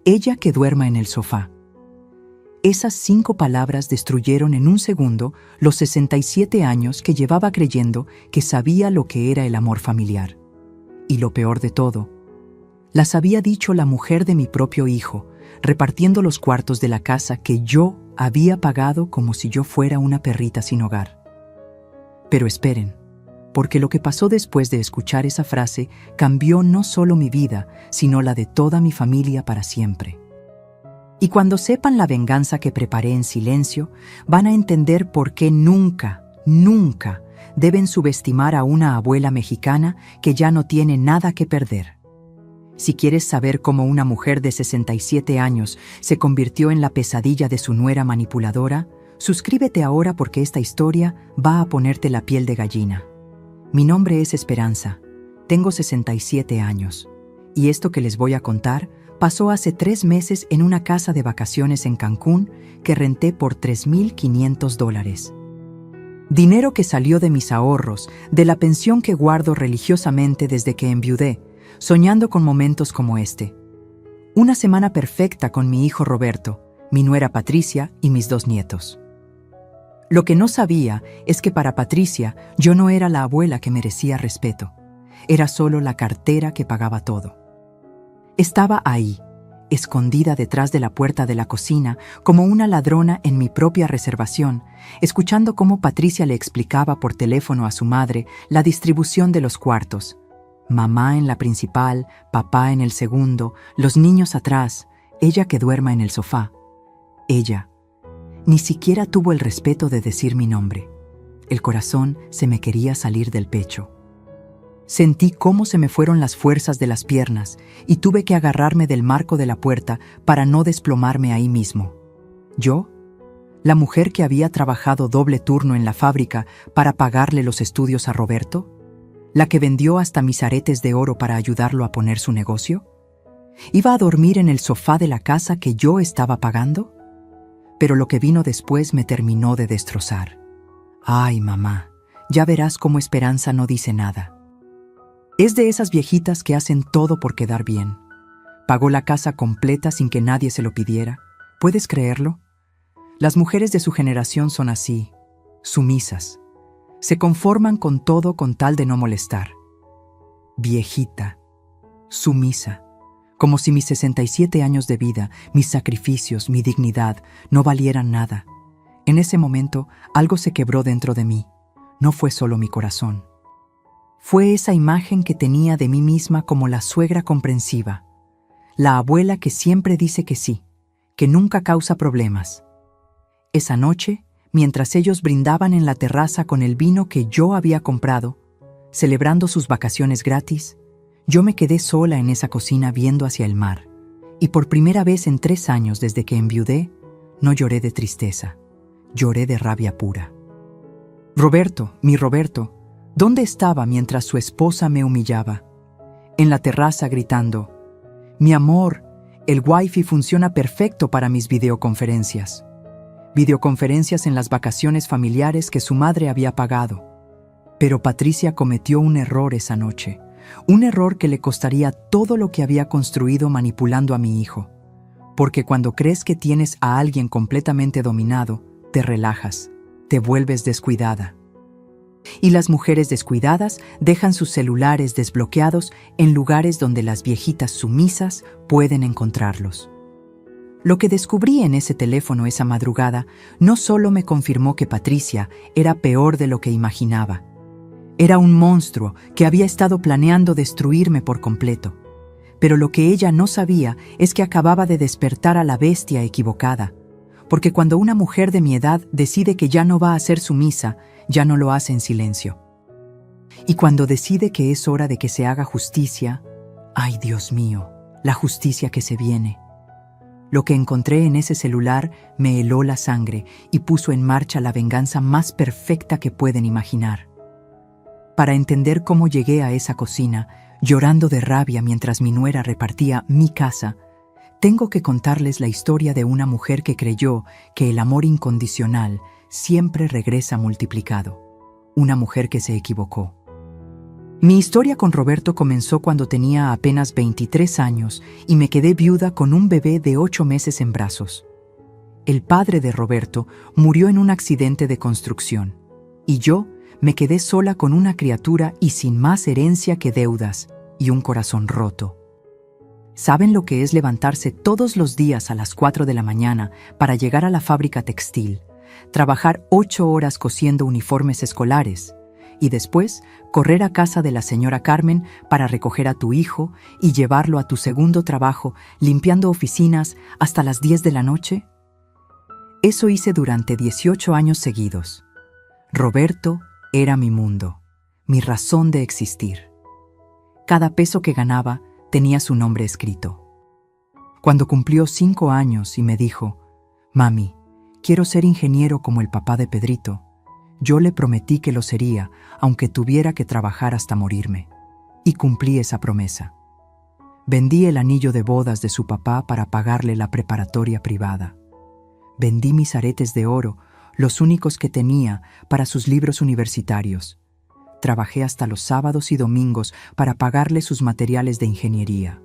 ella que duerma en el sofá. Esas 5 palabras destruyeron en un segundo los 67 años que llevaba creyendo que sabía lo que era el amor familiar. Y lo peor de todo, las había dicho la mujer de mi propio hijo, repartiendo los cuartos de la casa que yo había pagado como si yo fuera una perrita sin hogar. Pero esperen, porque lo que pasó después de escuchar esa frase cambió no solo mi vida, sino la de toda mi familia para siempre. Y cuando sepan la venganza que preparé en silencio, van a entender por qué nunca, nunca deben subestimar a una abuela mexicana que ya no tiene nada que perder. Si quieres saber cómo una mujer de 67 años se convirtió en la pesadilla de su nuera manipuladora, suscríbete ahora porque esta historia va a ponerte la piel de gallina. Mi nombre es Esperanza, tengo 67 años, y esto que les voy a contar pasó hace 3 meses en una casa de vacaciones en Cancún que renté por $3,500. Dinero que salió de mis ahorros, de la pensión que guardo religiosamente desde que enviudé, soñando con momentos como este. Una semana perfecta con mi hijo Roberto, mi nuera Patricia y mis 2 nietos. Lo que no sabía es que para Patricia yo no era la abuela que merecía respeto. Era solo la cartera que pagaba todo. Estaba ahí, escondida detrás de la puerta de la cocina, como una ladrona en mi propia reservación, escuchando cómo Patricia le explicaba por teléfono a su madre la distribución de los cuartos. Mamá en la principal, papá en el segundo, los niños atrás, ella que duerma en el sofá. Ella ni siquiera tuvo el respeto de decir mi nombre. El corazón se me quería salir del pecho. Sentí cómo se me fueron las fuerzas de las piernas y tuve que agarrarme del marco de la puerta para no desplomarme ahí mismo. Yo, la mujer que había trabajado doble turno en la fábrica para pagarle los estudios a Roberto, la que vendió hasta mis aretes de oro para ayudarlo a poner su negocio, ¿iba a dormir en el sofá de la casa que yo estaba pagando? Pero lo que vino después me terminó de destrozar. Ay, mamá, ya verás cómo Esperanza no dice nada. Es de esas viejitas que hacen todo por quedar bien. Pagó la casa completa sin que nadie se lo pidiera. ¿Puedes creerlo? Las mujeres de su generación son así, sumisas. Se conforman con todo con tal de no molestar. Viejita, sumisa, como si mis 67 años de vida, mis sacrificios, mi dignidad, no valieran nada. En ese momento, algo se quebró dentro de mí. No fue solo mi corazón. Fue esa imagen que tenía de mí misma como la suegra comprensiva, la abuela que siempre dice que sí, que nunca causa problemas. Esa noche, mientras ellos brindaban en la terraza con el vino que yo había comprado, celebrando sus vacaciones gratis, yo me quedé sola en esa cocina viendo hacia el mar, y por primera vez en 3 años desde que enviudé, no lloré de tristeza, lloré de rabia pura. Roberto, mi Roberto, ¿dónde estaba mientras su esposa me humillaba? En la terraza gritando, «Mi amor, el Wi-Fi funciona perfecto para mis videoconferencias». Videoconferencias en las vacaciones familiares que su madre había pagado. Pero Patricia cometió un error esa noche, un error que le costaría todo lo que había construido manipulando a mi hijo. Porque cuando crees que tienes a alguien completamente dominado, te relajas, te vuelves descuidada. Y las mujeres descuidadas dejan sus celulares desbloqueados en lugares donde las viejitas sumisas pueden encontrarlos. Lo que descubrí en ese teléfono esa madrugada no solo me confirmó que Patricia era peor de lo que imaginaba. Era un monstruo que había estado planeando destruirme por completo. Pero lo que ella no sabía es que acababa de despertar a la bestia equivocada. Porque cuando una mujer de mi edad decide que ya no va a ser sumisa, ya no lo hace en silencio. Y cuando decide que es hora de que se haga justicia, ¡ay, Dios mío! La justicia que se viene. Lo que encontré en ese celular me heló la sangre y puso en marcha la venganza más perfecta que pueden imaginar. Para entender cómo llegué a esa cocina, llorando de rabia mientras mi nuera repartía mi casa, tengo que contarles la historia de una mujer que creyó que el amor incondicional siempre regresa multiplicado. Una mujer que se equivocó. Mi historia con Roberto comenzó cuando tenía apenas 23 años y me quedé viuda con un bebé de 8 meses en brazos. El padre de Roberto murió en un accidente de construcción y yo me quedé sola con una criatura y sin más herencia que deudas y un corazón roto. ¿Saben lo que es levantarse todos los días a las 4 de la mañana para llegar a la fábrica textil, trabajar 8 horas cosiendo uniformes escolares y después correr a casa de la señora Carmen para recoger a tu hijo y llevarlo a tu segundo trabajo limpiando oficinas hasta las 10 de la noche? Eso hice durante 18 años seguidos. Roberto era mi mundo, mi razón de existir. Cada peso que ganaba tenía su nombre escrito. Cuando cumplió 5 años y me dijo, «Mami, quiero ser ingeniero como el papá de Pedrito», yo le prometí que lo sería, aunque tuviera que trabajar hasta morirme. Y cumplí esa promesa. Vendí el anillo de bodas de su papá para pagarle la preparatoria privada. Vendí mis aretes de oro, los únicos que tenía, para sus libros universitarios. Trabajé hasta los sábados y domingos para pagarle sus materiales de ingeniería.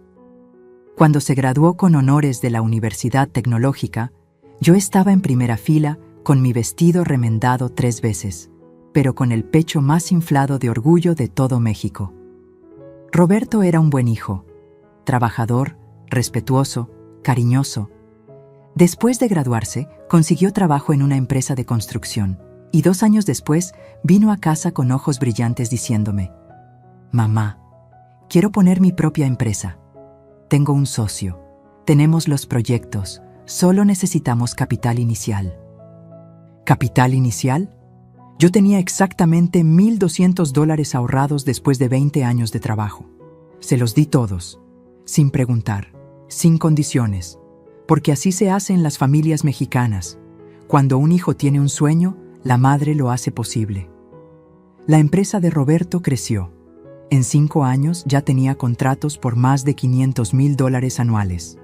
Cuando se graduó con honores de la Universidad Tecnológica, yo estaba en primera fila con mi vestido remendado 3 veces, pero con el pecho más inflado de orgullo de todo México. Roberto era un buen hijo, trabajador, respetuoso, cariñoso. Después de graduarse, consiguió trabajo en una empresa de construcción y 2 años después vino a casa con ojos brillantes diciéndome, «Mamá, quiero poner mi propia empresa. Tengo un socio, tenemos los proyectos, solo necesitamos capital inicial». ¿Capital inicial? Yo tenía exactamente $1,200 ahorrados después de 20 años de trabajo. Se los di todos, sin preguntar, sin condiciones, porque así se hace en las familias mexicanas. Cuando un hijo tiene un sueño, la madre lo hace posible. La empresa de Roberto creció. En 5 años ya tenía contratos por más de $500,000 anuales.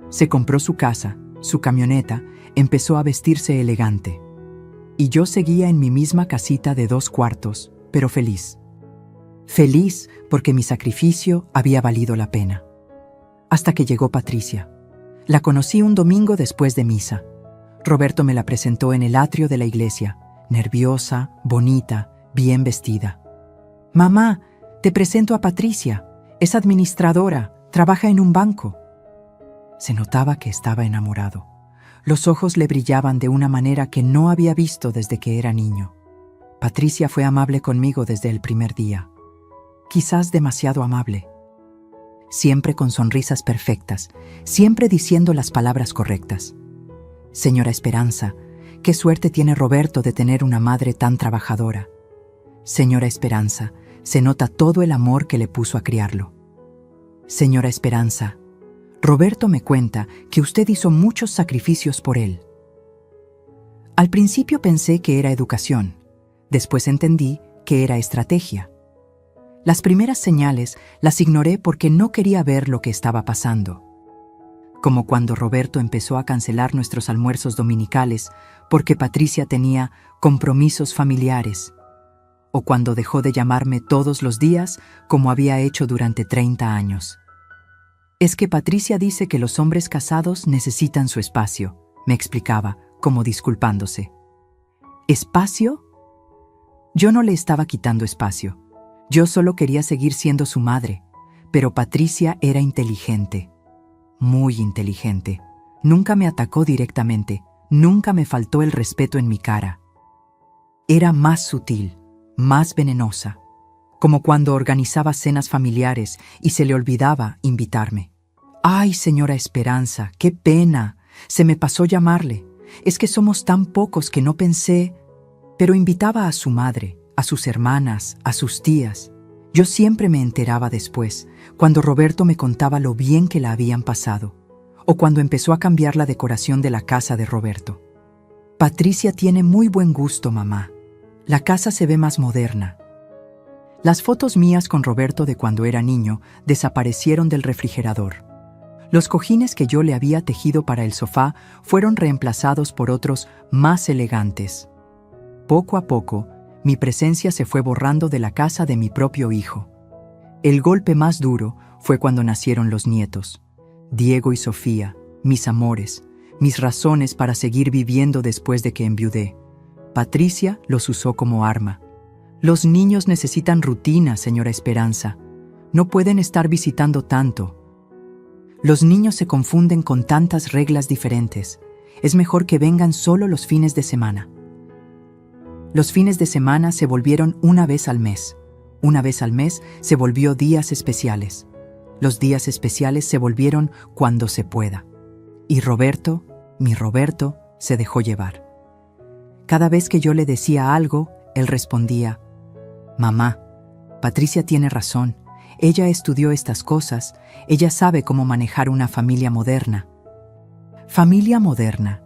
Se compró su casa, su camioneta, empezó a vestirse elegante. Y yo seguía en mi misma casita de 2 cuartos, pero feliz. Feliz porque mi sacrificio había valido la pena. Hasta que llegó Patricia. La conocí un domingo después de misa. Roberto me la presentó en el atrio de la iglesia, nerviosa, bonita, bien vestida. «Mamá, te presento a Patricia. Es administradora, trabaja en un banco». Se notaba que estaba enamorado. Los ojos le brillaban de una manera que no había visto desde que era niño. Patricia fue amable conmigo desde el primer día. Quizás demasiado amable. Siempre con sonrisas perfectas, siempre diciendo las palabras correctas. «Señora Esperanza, qué suerte tiene Roberto de tener una madre tan trabajadora. Señora Esperanza, se nota todo el amor que le puso a criarlo. Señora Esperanza, Roberto me cuenta que usted hizo muchos sacrificios por él». Al principio pensé que era educación, después entendí que era estrategia. Las primeras señales las ignoré porque no quería ver lo que estaba pasando. Como cuando Roberto empezó a cancelar nuestros almuerzos dominicales porque Patricia tenía compromisos familiares, o cuando dejó de llamarme todos los días como había hecho durante 30 años. «Es que Patricia dice que los hombres casados necesitan su espacio», me explicaba, como disculpándose. ¿Espacio? Yo no le estaba quitando espacio. Yo solo quería seguir siendo su madre, pero Patricia era inteligente, muy inteligente. Nunca me atacó directamente, nunca me faltó el respeto en mi cara. Era más sutil, más venenosa, como cuando organizaba cenas familiares y se le olvidaba invitarme. «Ay, señora Esperanza, qué pena, se me pasó llamarle. Es que somos tan pocos que no pensé». Pero invitaba a su madre, a sus hermanas, a sus tías. Yo siempre me enteraba después, cuando Roberto me contaba lo bien que la habían pasado, o cuando empezó a cambiar la decoración de la casa de Roberto. «Patricia tiene muy buen gusto, mamá. La casa se ve más moderna». Las fotos mías con Roberto de cuando era niño desaparecieron del refrigerador. Los cojines que yo le había tejido para el sofá fueron reemplazados por otros más elegantes. Poco a poco, Mi presencia se fue borrando de la casa de mi propio hijo. El golpe más duro fue cuando nacieron los nietos. Diego y Sofía, mis amores, mis razones para seguir viviendo después de que enviudé. Patricia los usó como arma. Los niños necesitan rutina, señora Esperanza. No pueden estar visitando tanto. Los niños se confunden con tantas reglas diferentes. Es mejor que vengan solo los fines de semana. Los fines de semana se volvieron una vez al mes. Una vez al mes se volvió días especiales. Los días especiales se volvieron cuando se pueda. Y Roberto, mi Roberto, se dejó llevar. Cada vez que yo le decía algo, él respondía: «Mamá, Patricia tiene razón. Ella estudió estas cosas. Ella sabe cómo manejar una familia moderna». Familia moderna.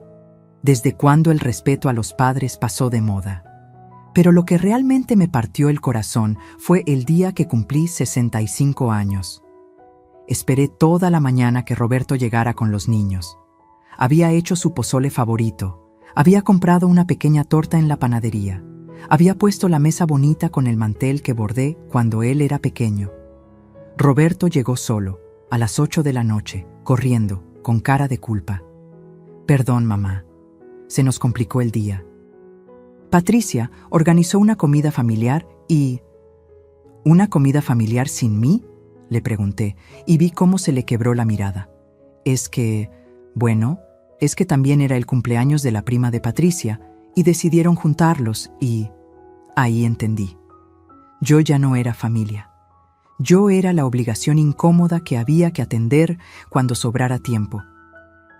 ¿Desde cuándo el respeto a los padres pasó de moda? Pero lo que realmente me partió el corazón fue el día que cumplí 65 años. Esperé toda la mañana que Roberto llegara con los niños. Había hecho su pozole favorito. Había comprado una pequeña torta en la panadería. Había puesto la mesa bonita con el mantel que bordé cuando él era pequeño. Roberto llegó solo, a las 8 de la noche, corriendo, con cara de culpa. «Perdón, mamá. Se nos complicó el día». Patricia organizó una comida familiar y... ¿Una comida familiar sin mí?, le pregunté, y vi cómo se le quebró la mirada. Es que también era el cumpleaños de la prima de Patricia, y decidieron juntarlos, y... Ahí entendí. Yo ya no era familia. Yo era la obligación incómoda que había que atender cuando sobrara tiempo.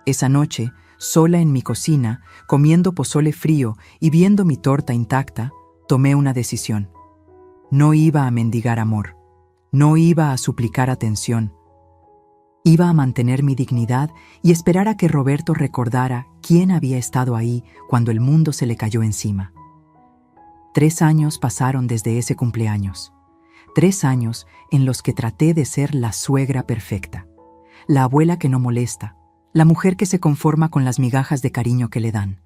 Esa noche, sola en mi cocina, comiendo pozole frío y viendo mi torta intacta, tomé una decisión. No iba a mendigar amor. No iba a suplicar atención. Iba a mantener mi dignidad y esperar a que Roberto recordara quién había estado ahí cuando el mundo se le cayó encima. 3 años pasaron desde ese cumpleaños. 3 años en los que traté de ser la suegra perfecta, la abuela que no molesta, la mujer que se conforma con las migajas de cariño que le dan.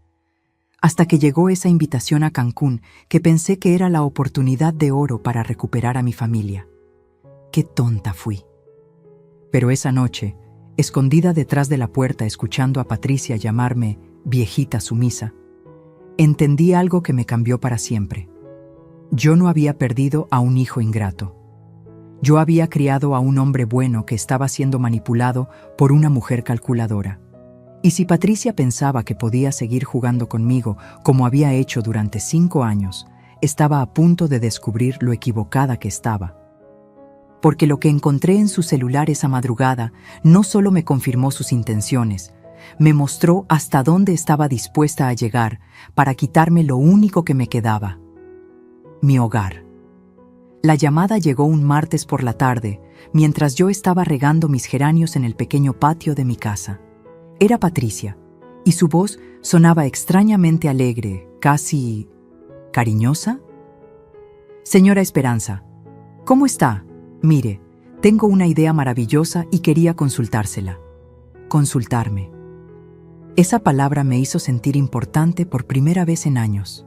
Hasta que llegó esa invitación a Cancún, que pensé que era la oportunidad de oro para recuperar a mi familia. ¡Qué tonta fui! Pero esa noche, escondida detrás de la puerta escuchando a Patricia llamarme viejita sumisa, entendí algo que me cambió para siempre. Yo no había perdido a un hijo ingrato. Yo había criado a un hombre bueno que estaba siendo manipulado por una mujer calculadora. Y si Patricia pensaba que podía seguir jugando conmigo como había hecho durante 5 años, estaba a punto de descubrir lo equivocada que estaba. Porque lo que encontré en su celular esa madrugada no solo me confirmó sus intenciones, me mostró hasta dónde estaba dispuesta a llegar para quitarme lo único que me quedaba: mi hogar. La llamada llegó un martes por la tarde, mientras yo estaba regando mis geranios en el pequeño patio de mi casa. Era Patricia, y su voz sonaba extrañamente alegre, casi... ¿cariñosa? «Señora Esperanza, ¿cómo está? Mire, tengo una idea maravillosa y quería consultársela». Consultarme. Esa palabra me hizo sentir importante por primera vez en años.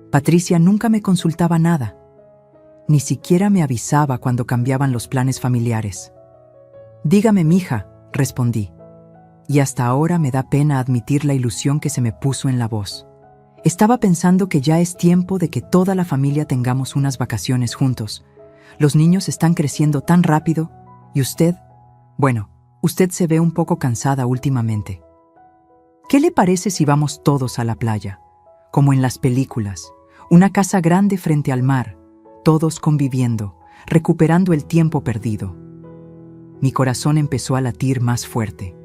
Patricia nunca me consultaba nada. Ni siquiera me avisaba cuando cambiaban los planes familiares. «Dígame, mija», respondí. Y hasta ahora me da pena admitir la ilusión que se me puso en la voz. Estaba pensando que ya es tiempo de que toda la familia tengamos unas vacaciones juntos. Los niños están creciendo tan rápido y usted se ve un poco cansada últimamente. ¿Qué le parece si vamos todos a la playa? Como en las películas, una casa grande frente al mar, todos conviviendo, recuperando el tiempo perdido. Mi corazón empezó a latir más fuerte.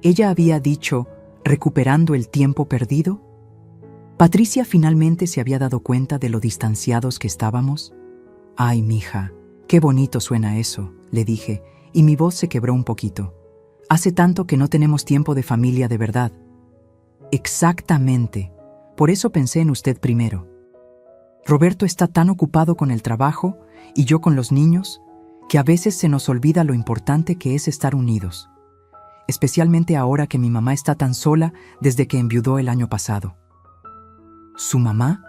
¿Ella había dicho recuperando el tiempo perdido? ¿Patricia finalmente se había dado cuenta de lo distanciados que estábamos? «Ay, mija, qué bonito suena eso», le dije, y mi voz se quebró un poquito. «Hace tanto que no tenemos tiempo de familia de verdad». «Exactamente. Por eso pensé en usted primero. Roberto está tan ocupado con el trabajo y yo con los niños que a veces se nos olvida lo importante que es estar unidos. Especialmente ahora que mi mamá está tan sola desde que enviudó el año pasado». «¿Su mamá?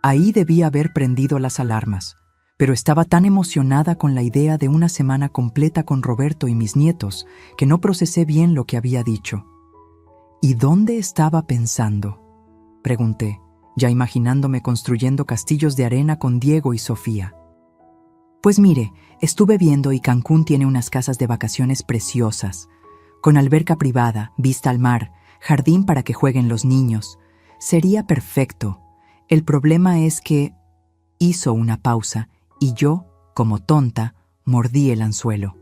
Ahí debía haber prendido las alarmas, pero estaba tan emocionada con la idea de una semana completa con Roberto y mis nietos que no procesé bien lo que había dicho. ¿Y dónde estaba pensando?, pregunté, ya imaginándome construyendo castillos de arena con Diego y Sofía. Pues mire, estuve viendo y Cancún tiene unas casas de vacaciones preciosas, con alberca privada, vista al mar, jardín para que jueguen los niños. Sería perfecto. El problema es que... Hizo una pausa y yo, como tonta, mordí el anzuelo.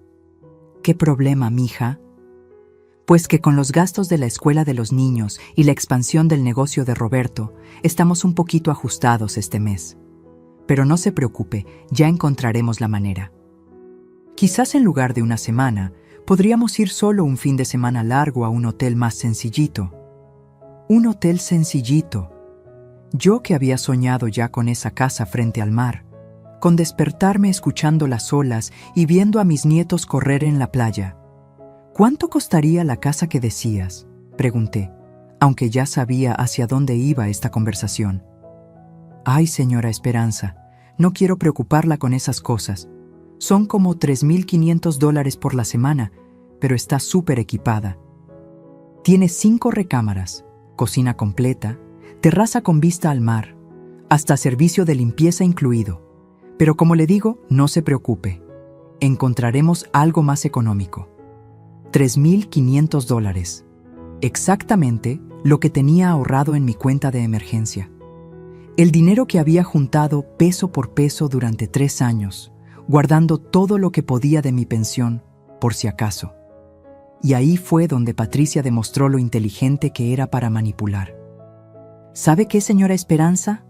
¿Qué problema, mija? Pues que con los gastos de la escuela de los niños y la expansión del negocio de Roberto, estamos un poquito ajustados este mes. Pero no se preocupe, ya encontraremos la manera. Quizás en lugar de una semana, podríamos ir solo un fin de semana largo a un hotel más sencillito. Un hotel sencillito. Yo que había soñado ya con esa casa frente al mar, con despertarme escuchando las olas y viendo a mis nietos correr en la playa. ¿Cuánto costaría la casa que decías?, pregunté, aunque ya sabía hacia dónde iba esta conversación. Ay, señora Esperanza, no quiero preocuparla con esas cosas. Son como $3,500 por la semana, pero está súper equipada. Tiene 5 recámaras, cocina completa, terraza con vista al mar, hasta servicio de limpieza incluido. Pero como le digo, no se preocupe. Encontraremos algo más económico. $3,500. Exactamente lo que tenía ahorrado en mi cuenta de emergencia. El dinero que había juntado peso por peso durante 3 años, guardando todo lo que podía de mi pensión, por si acaso. Y ahí fue donde Patricia demostró lo inteligente que era para manipular. ¿Sabe qué, señora Esperanza?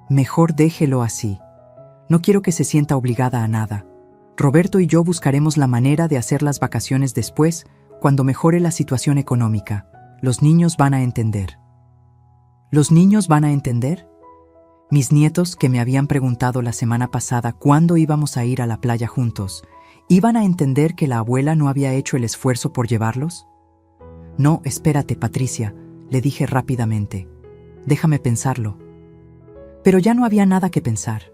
Mejor déjelo así. No quiero que se sienta obligada a nada. Roberto y yo buscaremos la manera de hacer las vacaciones después, cuando mejore la situación económica. Los niños van a entender. ¿Los niños van a entender? Mis nietos, que me habían preguntado la semana pasada cuándo íbamos a ir a la playa juntos, ¿iban a entender que la abuela no había hecho el esfuerzo por llevarlos? No, espérate, Patricia, le dije rápidamente. Déjame pensarlo. Pero ya no había nada que pensar.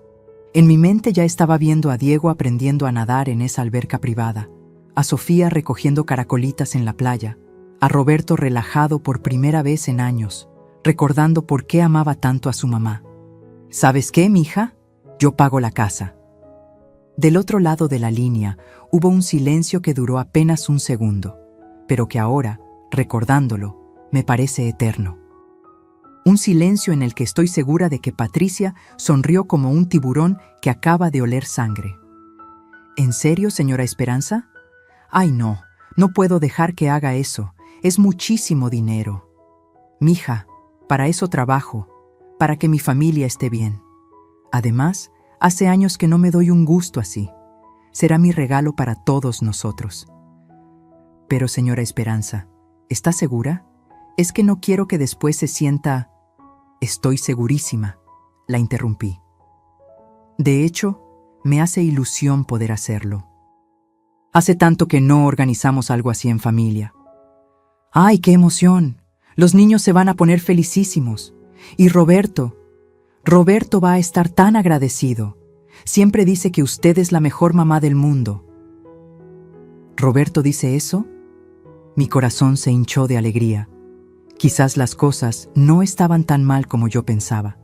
En mi mente ya estaba viendo a Diego aprendiendo a nadar en esa alberca privada, a Sofía recogiendo caracolitas en la playa, a Roberto relajado por primera vez en años, recordando por qué amaba tanto a su mamá. ¿Sabes qué, mija? Yo pago la casa. Del otro lado de la línea hubo un silencio que duró apenas un segundo, pero que ahora, recordándolo, me parece eterno. Un silencio en el que estoy segura de que Patricia sonrió como un tiburón que acaba de oler sangre. ¿En serio, señora Esperanza? Ay, no, no puedo dejar que haga eso. Es muchísimo dinero. Mija, para eso trabajo, para que mi familia esté bien. Además, hace años que no me doy un gusto así. Será mi regalo para todos nosotros. Pero, señora Esperanza, ¿está segura? Es que no quiero que después se sienta... Estoy segurísima, la interrumpí. De hecho, me hace ilusión poder hacerlo. Hace tanto que no organizamos algo así en familia. ¡Ay, qué emoción! Los niños se van a poner felicísimos. Y Roberto va a estar tan agradecido. Siempre dice que usted es la mejor mamá del mundo. ¿Roberto dice eso? Mi corazón se hinchó de alegría. Quizás las cosas no estaban tan mal como yo pensaba.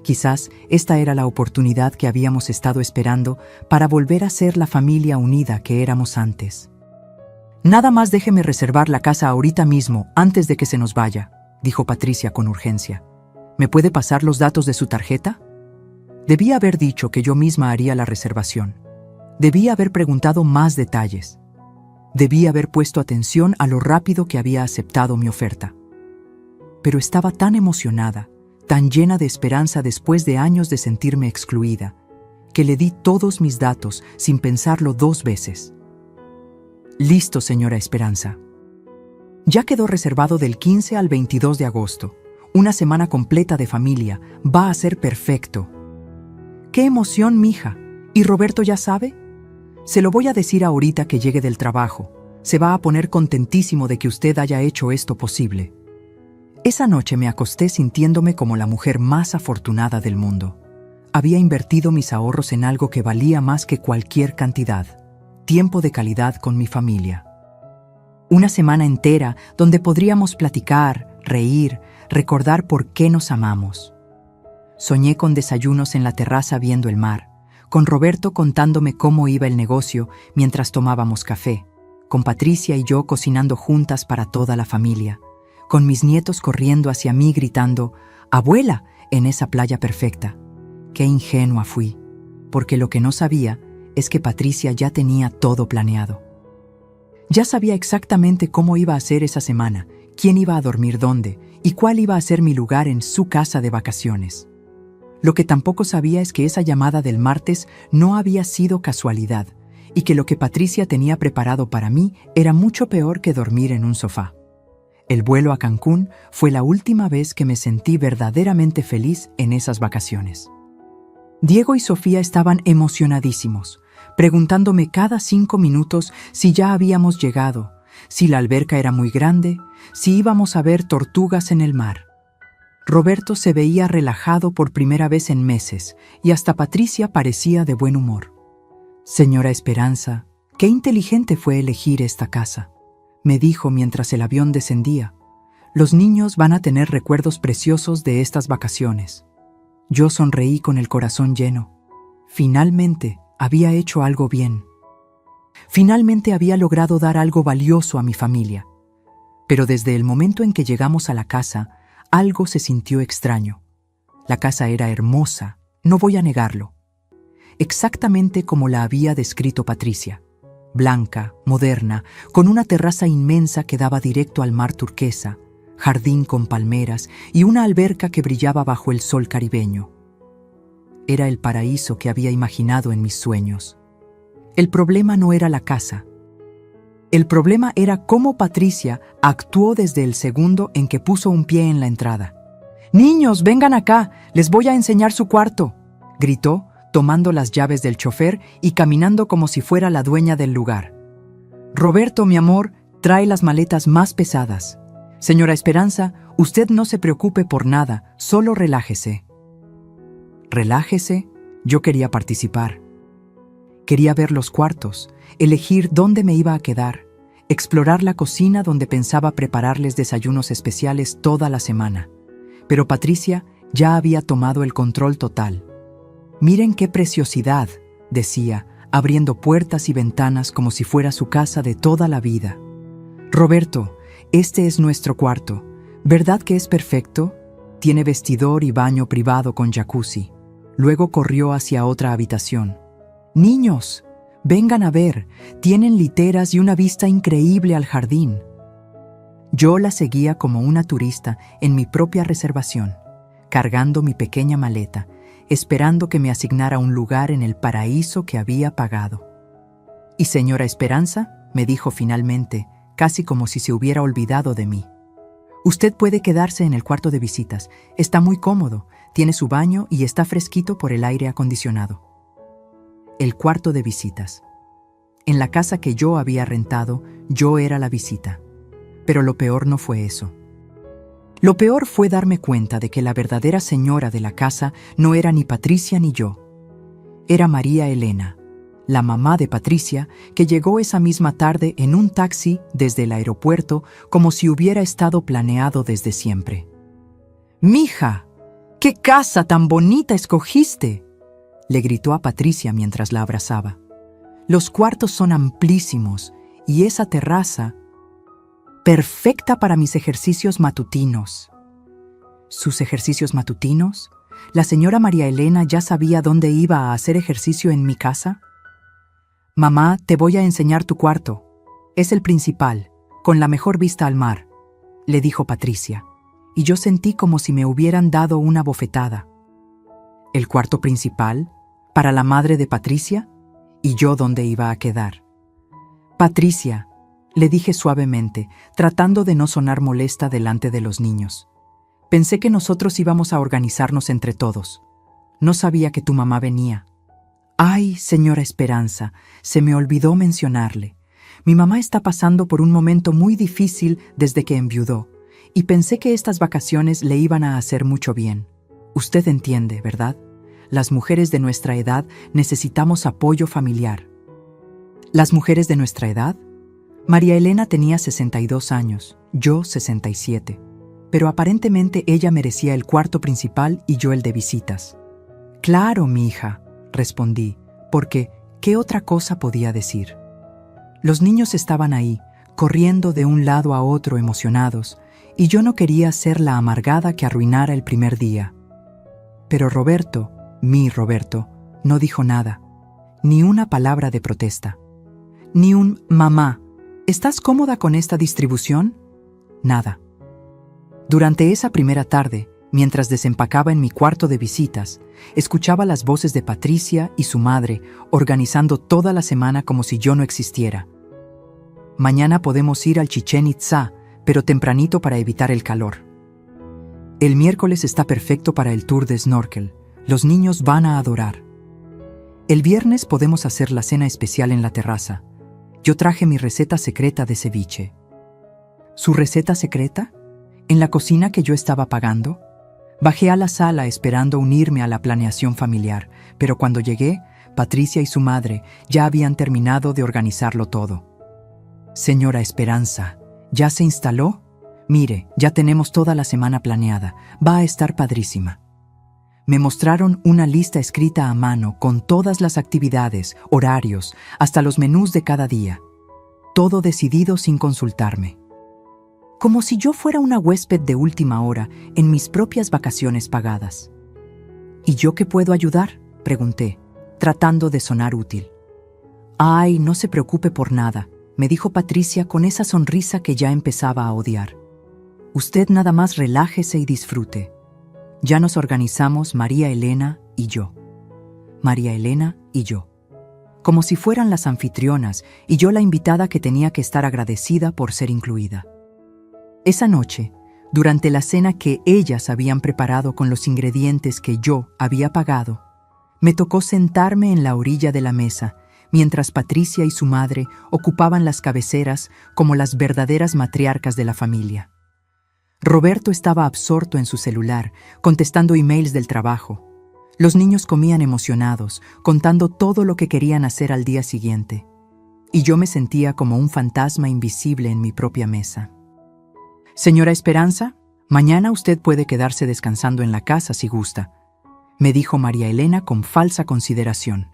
Quizás esta era la oportunidad que habíamos estado esperando para volver a ser la familia unida que éramos antes. Nada más déjeme reservar la casa ahorita mismo, antes de que se nos vaya, dijo Patricia con urgencia. ¿Me puede pasar los datos de su tarjeta? Debía haber dicho que yo misma haría la reservación. Debía haber preguntado más detalles. Debía haber puesto atención a lo rápido que había aceptado mi oferta. Pero estaba tan emocionada, tan llena de esperanza después de años de sentirme excluida, que le di todos mis datos sin pensarlo 2 veces. Listo, señora Esperanza. Ya quedó reservado del 15 al 22 de agosto. Una semana completa de familia. Va a ser perfecto. ¡Qué emoción, mija! ¿Y Roberto ya sabe? Se lo voy a decir ahorita que llegue del trabajo. Se va a poner contentísimo de que usted haya hecho esto posible. Esa noche me acosté sintiéndome como la mujer más afortunada del mundo. Había invertido mis ahorros en algo que valía más que cualquier cantidad: tiempo de calidad con mi familia. Una semana entera donde podríamos platicar, reír, recordar por qué nos amamos. Soñé con desayunos en la terraza viendo el mar, con Roberto contándome cómo iba el negocio mientras tomábamos café, con Patricia y yo cocinando juntas para toda la familia, con mis nietos corriendo hacia mí gritando «¡Abuela!» en esa playa perfecta. Qué ingenua fui, porque lo que no sabía es que Patricia ya tenía todo planeado. Ya sabía exactamente cómo iba a ser esa semana, quién iba a dormir dónde y cuál iba a ser mi lugar en su casa de vacaciones. Lo que tampoco sabía es que esa llamada del martes no había sido casualidad y que lo que Patricia tenía preparado para mí era mucho peor que dormir en un sofá. El vuelo a Cancún fue la última vez que me sentí verdaderamente feliz en esas vacaciones. Diego y Sofía estaban emocionadísimos, preguntándome cada 5 minutos si ya habíamos llegado, si la alberca era muy grande, si íbamos a ver tortugas en el mar. Roberto se veía relajado por primera vez en meses y hasta Patricia parecía de buen humor. «Señora Esperanza, qué inteligente fue elegir esta casa», me dijo mientras el avión descendía. «Los niños van a tener recuerdos preciosos de estas vacaciones». Yo sonreí con el corazón lleno. Finalmente había hecho algo bien. Finalmente había logrado dar algo valioso a mi familia. Pero desde el momento en que llegamos a la casa, algo se sintió extraño. La casa era hermosa, no voy a negarlo. Exactamente como la había descrito Patricia. Blanca, moderna, con una terraza inmensa que daba directo al mar turquesa, jardín con palmeras y una alberca que brillaba bajo el sol caribeño. Era el paraíso que había imaginado en mis sueños. El problema no era la casa. El problema era cómo Patricia actuó desde el segundo en que puso un pie en la entrada. «Niños, vengan acá, les voy a enseñar su cuarto», gritó, tomando las llaves del chofer y caminando como si fuera la dueña del lugar. «Roberto, mi amor, trae las maletas más pesadas. Señora Esperanza, usted no se preocupe por nada, solo relájese». ¿Relájese? Yo quería participar. Quería ver los cuartos, elegir dónde me iba a quedar, explorar la cocina donde pensaba prepararles desayunos especiales toda la semana. Pero Patricia ya había tomado el control total. «Miren qué preciosidad», decía, abriendo puertas y ventanas como si fuera su casa de toda la vida. «Roberto, este es nuestro cuarto. ¿Verdad que es perfecto? Tiene vestidor y baño privado con jacuzzi». Luego corrió hacia otra habitación. «Niños, vengan a ver, tienen literas y una vista increíble al jardín». Yo la seguía como una turista en mi propia reservación, cargando mi pequeña maleta, esperando que me asignara un lugar en el paraíso que había pagado. «¿Y señora Esperanza?», me dijo finalmente, casi como si se hubiera olvidado de mí. «Usted puede quedarse en el cuarto de visitas, está muy cómodo, tiene su baño y está fresquito por el aire acondicionado». El cuarto de visitas. En la casa que yo había rentado, yo era la visita. Pero lo peor no fue eso. Lo peor fue darme cuenta de que la verdadera señora de la casa no era ni Patricia ni yo. Era María Elena, la mamá de Patricia, que llegó esa misma tarde en un taxi desde el aeropuerto como si hubiera estado planeado desde siempre. «¡Mija! ¡Qué casa tan bonita escogiste!», le gritó a Patricia mientras la abrazaba. «Los cuartos son amplísimos y esa terraza, perfecta para mis ejercicios matutinos». ¿Sus ejercicios matutinos? ¿La señora María Elena ya sabía dónde iba a hacer ejercicio en mi casa? «Mamá, te voy a enseñar tu cuarto. Es el principal, con la mejor vista al mar», le dijo Patricia, y yo sentí como si me hubieran dado una bofetada. ¿El cuarto principal? ¿Para la madre de Patricia? ¿Y yo dónde iba a quedar? «Patricia», le dije suavemente, tratando de no sonar molesta delante de los niños. «Pensé que nosotros íbamos a organizarnos entre todos. No sabía que tu mamá venía». «Ay, señora Esperanza, se me olvidó mencionarle. Mi mamá está pasando por un momento muy difícil desde que enviudó, y pensé que estas vacaciones le iban a hacer mucho bien. Usted entiende, ¿verdad? las mujeres de nuestra edad necesitamos apoyo familiar. ¿Las mujeres de nuestra edad? María Elena tenía 62 años, yo 67. Pero aparentemente ella merecía el cuarto principal y yo el de visitas. Claro, mi hija, respondí, porque ¿qué otra cosa podía decir? Los niños estaban ahí, corriendo de un lado a otro emocionados, y yo no quería ser la amargada que arruinara el primer día. Pero Roberto, mi Roberto, no dijo nada, ni una palabra de protesta. Ni un «mamá, ¿estás cómoda con esta distribución?» Nada. Durante esa primera tarde, mientras desempacaba en mi cuarto de visitas, escuchaba las voces de Patricia y su madre organizando toda la semana como si yo no existiera. Mañana podemos ir al Chichén Itzá, pero tempranito para evitar el calor. El miércoles está perfecto para el tour de snorkel. Los niños van a adorar. El viernes podemos hacer la cena especial en la terraza. Yo traje mi receta secreta de ceviche. ¿Su receta secreta? ¿En la cocina que yo estaba pagando? Bajé a la sala esperando unirme a la planeación familiar, pero cuando llegué, Patricia y su madre ya habían terminado de organizarlo todo. Señora Esperanza, ¿ya se instaló? Mire, ya tenemos toda la semana planeada. Va a estar padrísima. Me mostraron una lista escrita a mano con todas las actividades, horarios, hasta los menús de cada día. Todo decidido sin consultarme. Como si yo fuera una huésped de última hora en mis propias vacaciones pagadas. ¿Y yo qué puedo ayudar?, pregunté, tratando de sonar útil. «Ay, no se preocupe por nada», me dijo Patricia con esa sonrisa que ya empezaba a odiar. «Usted nada más relájese y disfrute. Ya nos organizamos María Elena y yo. María Elena y yo. Como si fueran las anfitrionas y yo la invitada que tenía que estar agradecida por ser incluida. Esa noche, durante la cena que ellas habían preparado con los ingredientes que yo había pagado, me tocó sentarme en la orilla de la mesa, mientras Patricia y su madre ocupaban las cabeceras como las verdaderas matriarcas de la familia. Roberto estaba absorto en su celular, contestando emails del trabajo. Los niños comían emocionados, contando todo lo que querían hacer al día siguiente. Y yo me sentía como un fantasma invisible en mi propia mesa. «Señora Esperanza, mañana usted puede quedarse descansando en la casa si gusta», me dijo María Elena con falsa consideración.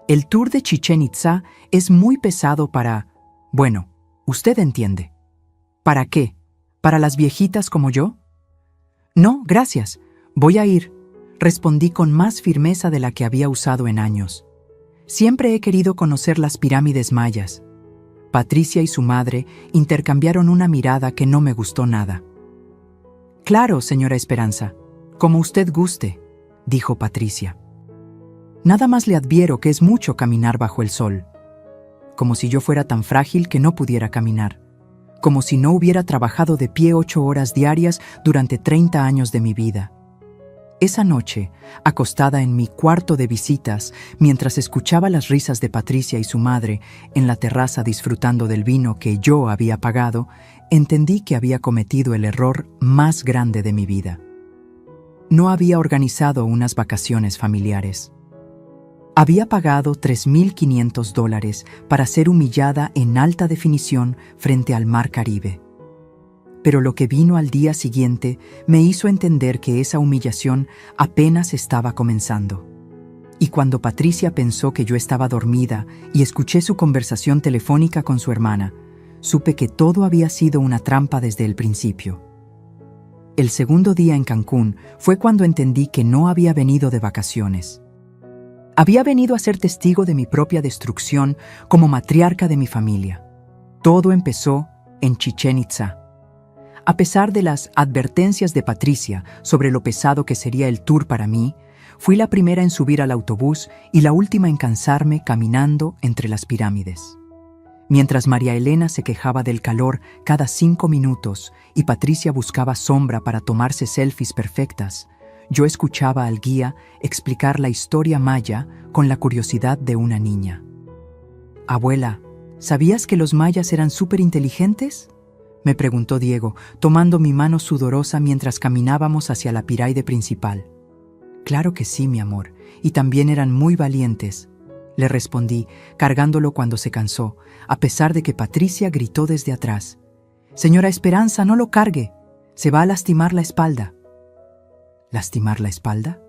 «El tour de Chichén Itzá es muy pesado para... Bueno, usted entiende». «¿Para qué? ¿Para las viejitas como yo?» «No, gracias. Voy a ir», respondí con más firmeza de la que había usado en años. Siempre he querido conocer las pirámides mayas. Patricia y su madre intercambiaron una mirada que no me gustó nada. «Claro, señora Esperanza, como usted guste», dijo Patricia. «Nada más le adviero que es mucho caminar bajo el sol. Como si yo fuera tan frágil que no pudiera caminar. Como si no hubiera trabajado de pie 8 horas diarias durante 30 años de mi vida». Esa noche, acostada en mi cuarto de visitas, mientras escuchaba las risas de Patricia y su madre en la terraza disfrutando del vino que yo había pagado, entendí que había cometido el error más grande de mi vida. No había organizado unas vacaciones familiares. Había pagado $3,500 para ser humillada en alta definición frente al Mar Caribe. Pero lo que vino al día siguiente me hizo entender que esa humillación apenas estaba comenzando. Y cuando Patricia pensó que yo estaba dormida y escuché su conversación telefónica con su hermana, supe que todo había sido una trampa desde el principio. El segundo día en Cancún fue cuando entendí que no había venido de vacaciones. Había venido a ser testigo de mi propia destrucción como matriarca de mi familia. Todo empezó en Chichén Itzá. A pesar de las advertencias de Patricia sobre lo pesado que sería el tour para mí, fui la primera en subir al autobús y la última en cansarme caminando entre las pirámides. Mientras María Elena se quejaba del calor cada 5 minutos y Patricia buscaba sombra para tomarse selfies perfectas, yo escuchaba al guía explicar la historia maya con la curiosidad de una niña. «Abuela, ¿sabías que los mayas eran súper inteligentes?», me preguntó Diego, tomando mi mano sudorosa mientras caminábamos hacia la pirámide principal. Claro que sí, mi amor, y también eran muy valientes, le respondí, cargándolo cuando se cansó, a pesar de que Patricia gritó desde atrás. Señora Esperanza, no lo cargue, se va a lastimar la espalda. ¿Lastimar la espalda?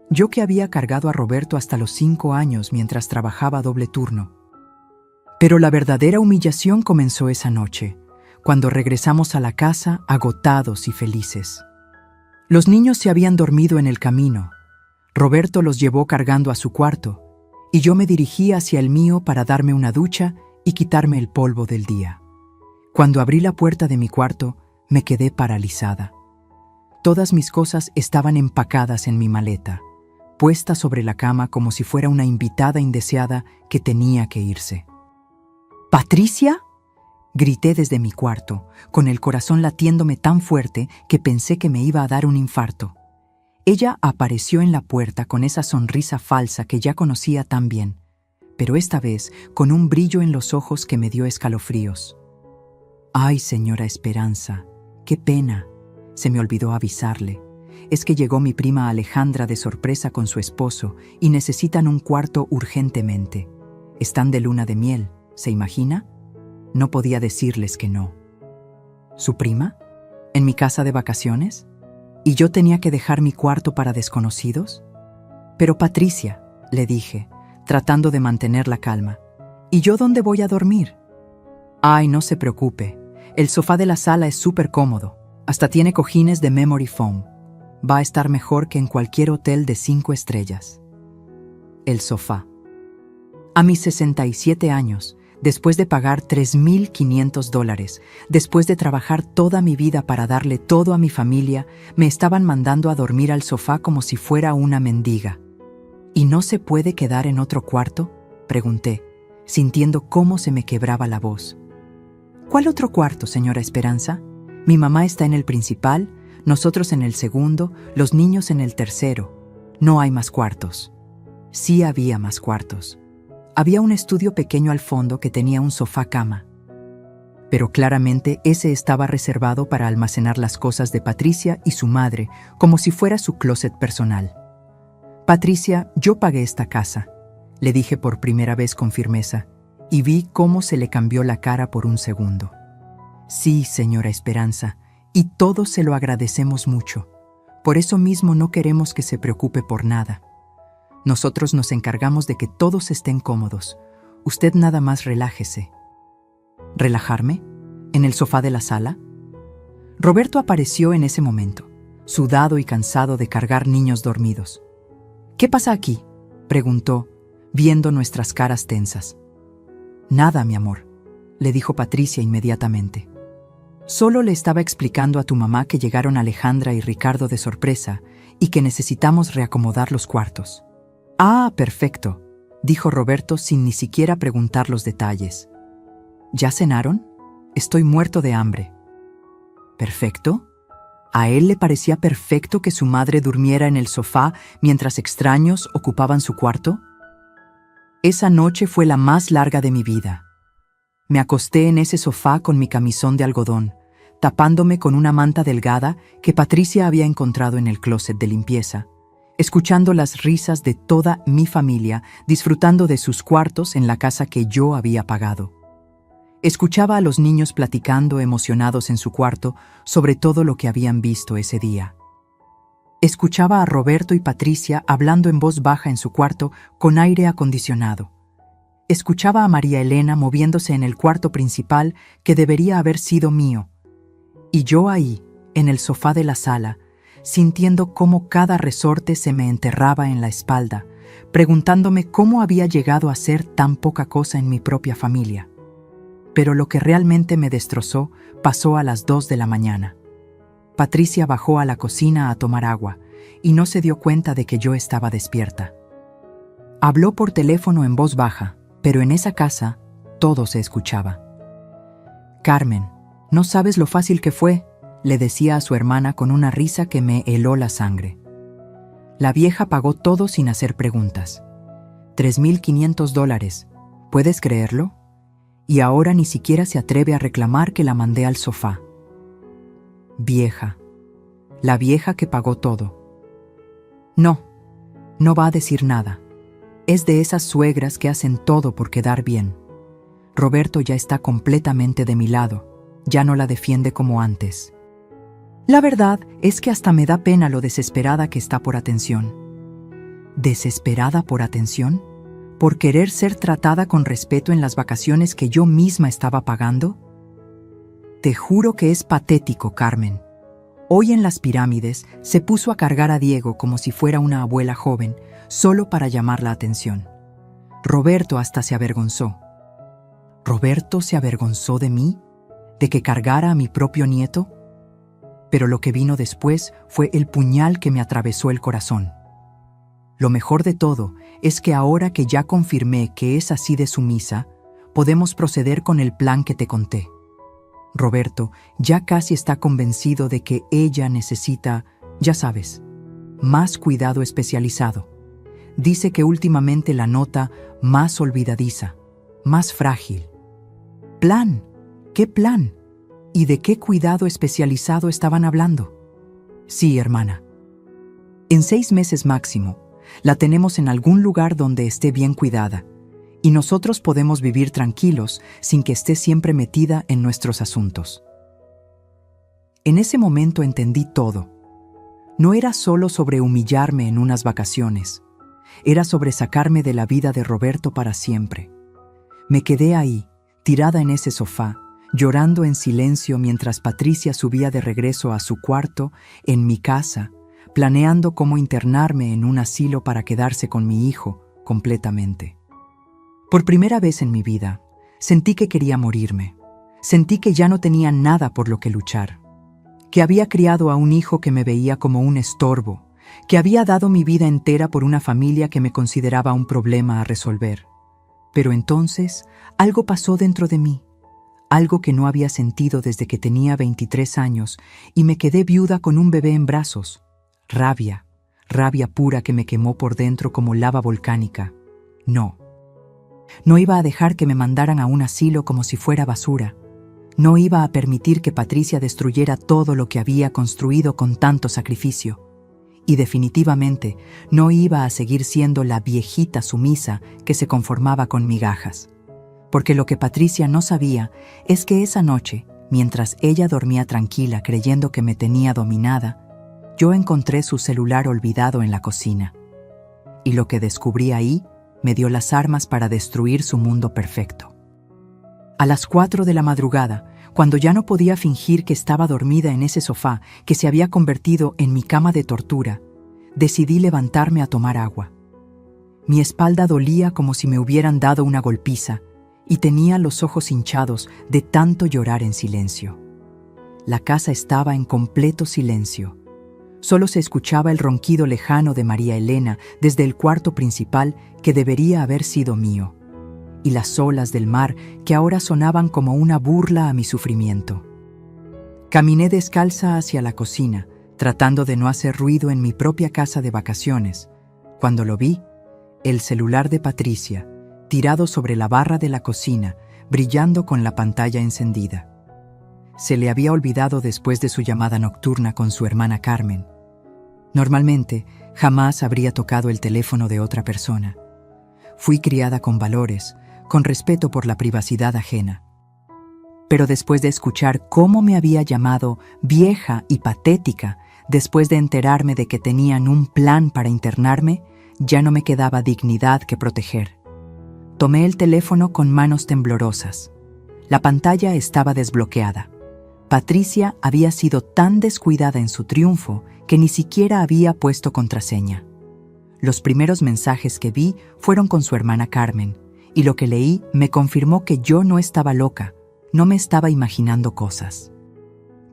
Yo que había cargado a Roberto hasta los 5 años mientras trabajaba doble turno. Pero la verdadera humillación comenzó esa noche, cuando regresamos a la casa agotados y felices. Los niños se habían dormido en el camino. Roberto los llevó cargando a su cuarto, y yo me dirigí hacia el mío para darme una ducha y quitarme el polvo del día. Cuando abrí la puerta de mi cuarto, me quedé paralizada. Todas mis cosas estaban empacadas en mi maleta, puesta sobre la cama como si fuera una invitada indeseada que tenía que irse. ¿Patricia?, grité desde mi cuarto, con el corazón latiéndome tan fuerte que pensé que me iba a dar un infarto. Ella apareció en la puerta con esa sonrisa falsa que ya conocía tan bien, pero esta vez con un brillo en los ojos que me dio escalofríos. «Ay, señora Esperanza, qué pena. Se me olvidó avisarle. Es que llegó mi prima Alejandra de sorpresa con su esposo y necesitan un cuarto urgentemente. Están de luna de miel, ¿se imagina? No podía decirles que no». ¿Su prima? ¿En mi casa de vacaciones? ¿Y yo tenía que dejar mi cuarto para desconocidos? Pero Patricia, le dije, tratando de mantener la calma, ¿y yo dónde voy a dormir? Ay, no se preocupe, el sofá de la sala es súper cómodo, hasta tiene cojines de memory foam. Va a estar mejor que en cualquier hotel de 5 estrellas. El sofá. A mis 67 años, después de pagar $3,500, después de trabajar toda mi vida para darle todo a mi familia, me estaban mandando a dormir al sofá como si fuera una mendiga. ¿Y no se puede quedar en otro cuarto?, pregunté, sintiendo cómo se me quebraba la voz. ¿Cuál otro cuarto, señora Esperanza? Mi mamá está en el principal, nosotros en el segundo, los niños en el tercero. No hay más cuartos. Sí había más cuartos. Había un estudio pequeño al fondo que tenía un sofá-cama. Pero claramente ese estaba reservado para almacenar las cosas de Patricia y su madre, como si fuera su closet personal. «Patricia, yo pagué esta casa», le dije por primera vez con firmeza, y vi cómo se le cambió la cara por un segundo. «Sí, señora Esperanza, y todos se lo agradecemos mucho. Por eso mismo no queremos que se preocupe por nada. Nosotros nos encargamos de que todos estén cómodos. Usted nada más relájese». ¿Relajarme? ¿En el sofá de la sala? Roberto apareció en ese momento, sudado y cansado de cargar niños dormidos. «¿Qué pasa aquí?», preguntó, viendo nuestras caras tensas. «Nada, mi amor», le dijo Patricia inmediatamente. «Solo le estaba explicando a tu mamá que llegaron Alejandra y Ricardo de sorpresa y que necesitamos reacomodar los cuartos». «Ah, perfecto», dijo Roberto sin ni siquiera preguntar los detalles. «¿Ya cenaron? Estoy muerto de hambre». «¿Perfecto? ¿A él le parecía perfecto que su madre durmiera en el sofá mientras extraños ocupaban su cuarto?» Esa noche fue la más larga de mi vida. Me acosté en ese sofá con mi camisón de algodón, tapándome con una manta delgada que Patricia había encontrado en el closet de limpieza, escuchando las risas de toda mi familia, disfrutando de sus cuartos en la casa que yo había pagado. Escuchaba a los niños platicando emocionados en su cuarto sobre todo lo que habían visto ese día. Escuchaba a Roberto y Patricia hablando en voz baja en su cuarto con aire acondicionado. Escuchaba a María Elena moviéndose en el cuarto principal que debería haber sido mío. Y yo ahí, en el sofá de la sala, sintiendo cómo cada resorte se me enterraba en la espalda, preguntándome cómo había llegado a ser tan poca cosa en mi propia familia. Pero lo que realmente me destrozó pasó a las 2 de la mañana. Patricia bajó a la cocina a tomar agua y no se dio cuenta de que yo estaba despierta. Habló por teléfono en voz baja, pero en esa casa todo se escuchaba. «Carmen, no sabes lo fácil que fue», le decía a su hermana con una risa que me heló la sangre. La vieja pagó todo sin hacer preguntas. $3,500, ¿puedes creerlo? Y ahora ni siquiera se atreve a reclamar que la mandé al sofá. Vieja. La vieja que pagó todo. No, no va a decir nada. Es de esas suegras que hacen todo por quedar bien. Roberto ya está completamente de mi lado. Ya no la defiende como antes. La verdad es que hasta me da pena lo desesperada que está por atención. ¿Desesperada por atención? ¿Por querer ser tratada con respeto en las vacaciones que yo misma estaba pagando? Te juro que es patético, Carmen. Hoy en las pirámides se puso a cargar a Diego como si fuera una abuela joven, solo para llamar la atención. Roberto hasta se avergonzó. ¿Roberto se avergonzó de mí? ¿De que cargara a mi propio nieto? Pero lo que vino después fue el puñal que me atravesó el corazón. Lo mejor de todo es que ahora que ya confirmé que es así de sumisa, podemos proceder con el plan que te conté. Roberto ya casi está convencido de que ella necesita, ya sabes, más cuidado especializado. Dice que últimamente la nota más olvidadiza, más frágil. ¿Plan? ¿Qué plan? ¿Y de qué cuidado especializado estaban hablando? Sí, hermana. En 6 meses máximo, la tenemos en algún lugar donde esté bien cuidada, y nosotros podemos vivir tranquilos sin que esté siempre metida en nuestros asuntos. En ese momento entendí todo. No era solo sobre humillarme en unas vacaciones, era sobre sacarme de la vida de Roberto para siempre. Me quedé ahí, tirada en ese sofá, llorando en silencio mientras Patricia subía de regreso a su cuarto en mi casa, planeando cómo internarme en un asilo para quedarse con mi hijo completamente. Por primera vez en mi vida, sentí que quería morirme. Sentí que ya no tenía nada por lo que luchar. Que había criado a un hijo que me veía como un estorbo. Que había dado mi vida entera por una familia que me consideraba un problema a resolver. Pero entonces, algo pasó dentro de mí. Algo que no había sentido desde que tenía 23 años y me quedé viuda con un bebé en brazos. Rabia, rabia pura que me quemó por dentro como lava volcánica. No iba a dejar que me mandaran a un asilo como si fuera basura. No iba a permitir que Patricia destruyera todo lo que había construido con tanto sacrificio. Y definitivamente no iba a seguir siendo la viejita sumisa que se conformaba con migajas. Porque lo que Patricia no sabía es que esa noche, mientras ella dormía tranquila creyendo que me tenía dominada, yo encontré su celular olvidado en la cocina. Y lo que descubrí ahí me dio las armas para destruir su mundo perfecto. A las 4 de la madrugada, cuando ya no podía fingir que estaba dormida en ese sofá que se había convertido en mi cama de tortura, decidí levantarme a tomar agua. Mi espalda dolía como si me hubieran dado una golpiza y tenía los ojos hinchados de tanto llorar en silencio. La casa estaba en completo silencio. Solo se escuchaba el ronquido lejano de María Elena desde el cuarto principal que debería haber sido mío, y las olas del mar que ahora sonaban como una burla a mi sufrimiento. Caminé descalza hacia la cocina, tratando de no hacer ruido en mi propia casa de vacaciones. Cuando lo vi, el celular de Patricia, tirado sobre la barra de la cocina, brillando con la pantalla encendida. Se le había olvidado después de su llamada nocturna con su hermana Carmen. Normalmente, jamás habría tocado el teléfono de otra persona. Fui criada con valores, con respeto por la privacidad ajena. Pero después de escuchar cómo me había llamado vieja y patética, después de enterarme de que tenían un plan para internarme, ya no me quedaba dignidad que proteger. Tomé el teléfono con manos temblorosas. La pantalla estaba desbloqueada. Patricia había sido tan descuidada en su triunfo que ni siquiera había puesto contraseña. Los primeros mensajes que vi fueron con su hermana Carmen, y lo que leí me confirmó que yo no estaba loca, no me estaba imaginando cosas.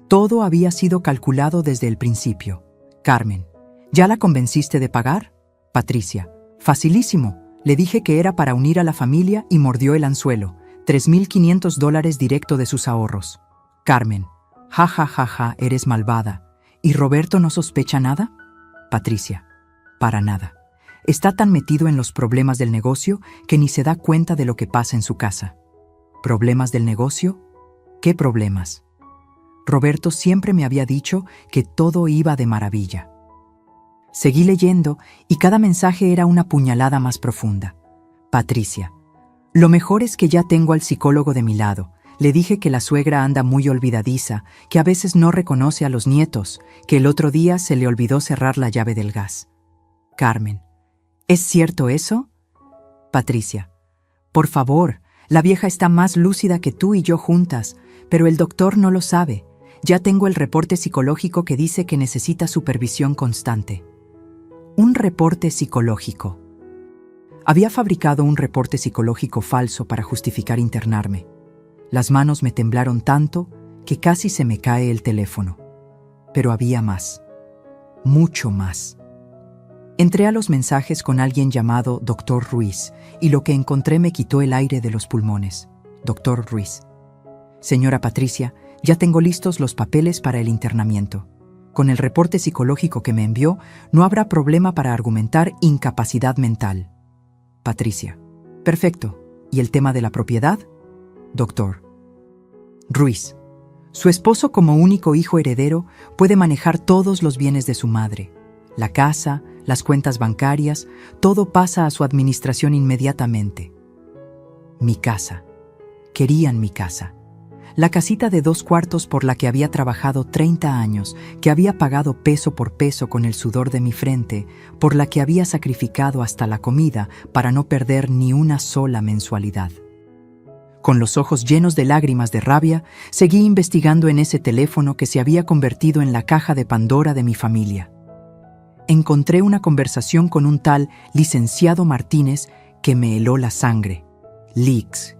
Todo había sido calculado desde el principio. Carmen, ¿ya la convenciste de pagar? Patricia, facilísimo. Le dije que era para unir a la familia y mordió el anzuelo. $3,500 directo de sus ahorros. Carmen, ja, ja, ja, ja, eres malvada. ¿Y Roberto no sospecha nada? Patricia, para nada. Está tan metido en los problemas del negocio que ni se da cuenta de lo que pasa en su casa. ¿Problemas del negocio? ¿Qué problemas? Roberto siempre me había dicho que todo iba de maravilla. Seguí leyendo y cada mensaje era una puñalada más profunda. Patricia, lo mejor es que ya tengo al psicólogo de mi lado. Le dije que la suegra anda muy olvidadiza, que a veces no reconoce a los nietos, que el otro día se le olvidó cerrar la llave del gas. Carmen, ¿es cierto eso? Patricia, por favor, la vieja está más lúcida que tú y yo juntas, pero el doctor no lo sabe. Ya tengo el reporte psicológico que dice que necesita supervisión constante. Un reporte psicológico. Había fabricado un reporte psicológico falso para justificar internarme. Las manos me temblaron tanto que casi se me cae el teléfono. Pero había más. Mucho más. Entré a los mensajes con alguien llamado Dr. Ruiz y lo que encontré me quitó el aire de los pulmones. Dr. Ruiz. Señora Patricia, ya tengo listos los papeles para el internamiento. Con el reporte psicológico que me envió, no habrá problema para argumentar incapacidad mental. Patricia. Perfecto. ¿Y el tema de la propiedad? Doctor. Ruiz. Su esposo, como único hijo heredero, puede manejar todos los bienes de su madre. La casa, las cuentas bancarias, todo pasa a su administración inmediatamente. Mi casa. Querían mi casa. La casita de 2 cuartos por la que había trabajado 30 años, que había pagado peso por peso con el sudor de mi frente, por la que había sacrificado hasta la comida para no perder ni una sola mensualidad. Con los ojos llenos de lágrimas de rabia, seguí investigando en ese teléfono que se había convertido en la caja de Pandora de mi familia. Encontré una conversación con un tal licenciado Martínez que me heló la sangre. Lix.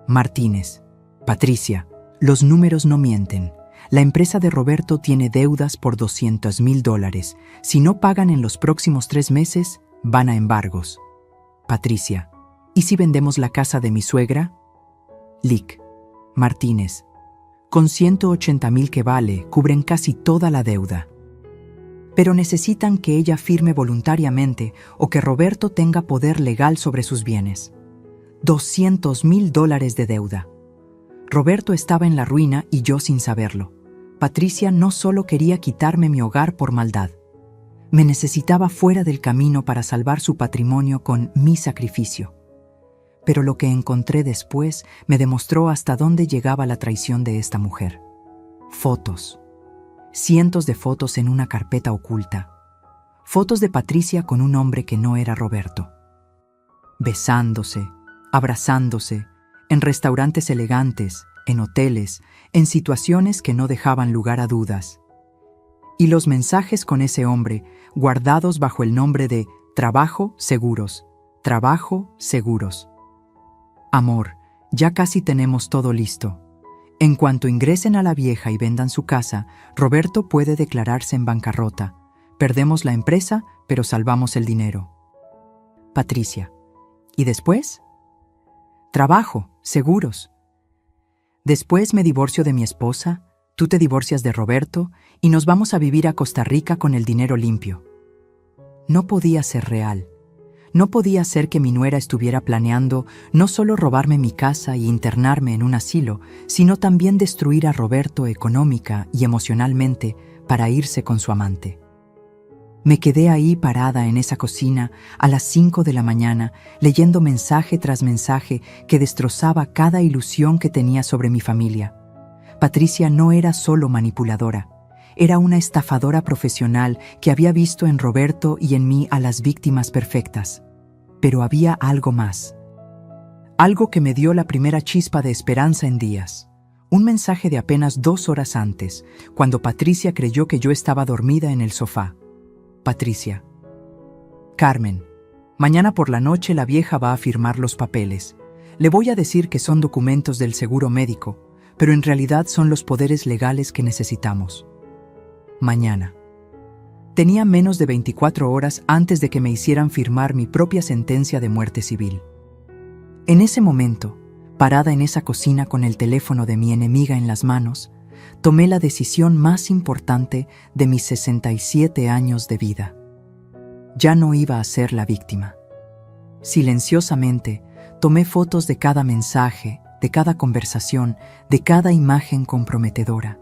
Martínez. Patricia, los números no mienten. La empresa de Roberto tiene deudas por $200,000. Si no pagan en los próximos 3 meses, van a embargos. Patricia, ¿y si vendemos la casa de mi suegra? Lic. Martínez, con $180,000 que vale, cubren casi toda la deuda. Pero necesitan que ella firme voluntariamente o que Roberto tenga poder legal sobre sus bienes. $200,000 de deuda. Roberto estaba en la ruina y yo sin saberlo. Patricia no solo quería quitarme mi hogar por maldad. Me necesitaba fuera del camino para salvar su patrimonio con mi sacrificio. Pero lo que encontré después me demostró hasta dónde llegaba la traición de esta mujer. Fotos. Cientos de fotos en una carpeta oculta. Fotos de Patricia con un hombre que no era Roberto. Besándose, abrazándose, en restaurantes elegantes, en hoteles, en situaciones que no dejaban lugar a dudas. Y los mensajes con ese hombre, guardados bajo el nombre de Trabajo Seguros, Trabajo Seguros. Amor, ya casi tenemos todo listo. En cuanto ingresen a la vieja y vendan su casa, Roberto puede declararse en bancarrota. Perdemos la empresa, pero salvamos el dinero. Patricia. ¿Y después? Trabajo, seguros. Después me divorcio de mi esposa, tú te divorcias de Roberto y nos vamos a vivir a Costa Rica con el dinero limpio. No podía ser real. No podía ser que mi nuera estuviera planeando no solo robarme mi casa y internarme en un asilo, sino también destruir a Roberto económica y emocionalmente para irse con su amante. Me quedé ahí parada en esa cocina a las 5 de la mañana, leyendo mensaje tras mensaje que destrozaba cada ilusión que tenía sobre mi familia. Patricia no era solo manipuladora, era una estafadora profesional que había visto en Roberto y en mí a las víctimas perfectas. Pero había algo más. Algo que me dio la primera chispa de esperanza en días. Un mensaje de apenas 2 horas antes, cuando Patricia creyó que yo estaba dormida en el sofá. Patricia. Carmen, mañana por la noche la vieja va a firmar los papeles. Le voy a decir que son documentos del seguro médico, pero en realidad son los poderes legales que necesitamos. Mañana. Tenía menos de 24 horas antes de que me hicieran firmar mi propia sentencia de muerte civil. En ese momento, parada en esa cocina con el teléfono de mi enemiga en las manos, tomé la decisión más importante de mis 67 años de vida. Ya no iba a ser la víctima. Silenciosamente, tomé fotos de cada mensaje, de cada conversación, de cada imagen comprometedora.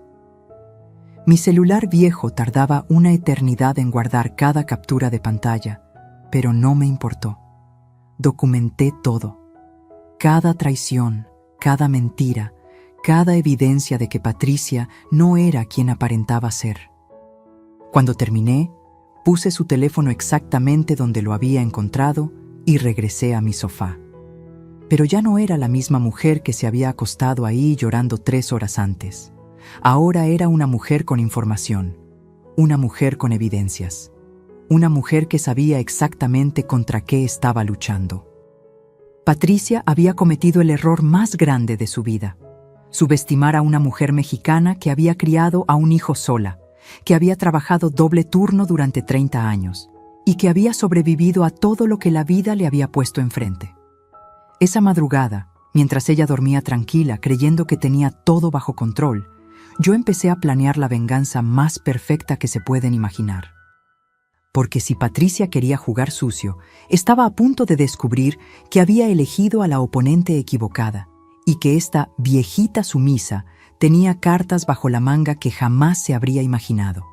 Mi celular viejo tardaba una eternidad en guardar cada captura de pantalla, pero no me importó. Documenté todo. Cada traición, cada mentira, cada evidencia de que Patricia no era quien aparentaba ser. Cuando terminé, puse su teléfono exactamente donde lo había encontrado y regresé a mi sofá. Pero ya no era la misma mujer que se había acostado ahí llorando 3 horas antes. Ahora era una mujer con información, una mujer con evidencias, una mujer que sabía exactamente contra qué estaba luchando. Patricia había cometido el error más grande de su vida: subestimar a una mujer mexicana que había criado a un hijo sola, que había trabajado doble turno durante 30 años y que había sobrevivido a todo lo que la vida le había puesto enfrente. Esa madrugada, mientras ella dormía tranquila creyendo que tenía todo bajo control, yo empecé a planear la venganza más perfecta que se pueden imaginar. Porque si Patricia quería jugar sucio, estaba a punto de descubrir que había elegido a la oponente equivocada y que esta viejita sumisa tenía cartas bajo la manga que jamás se habría imaginado.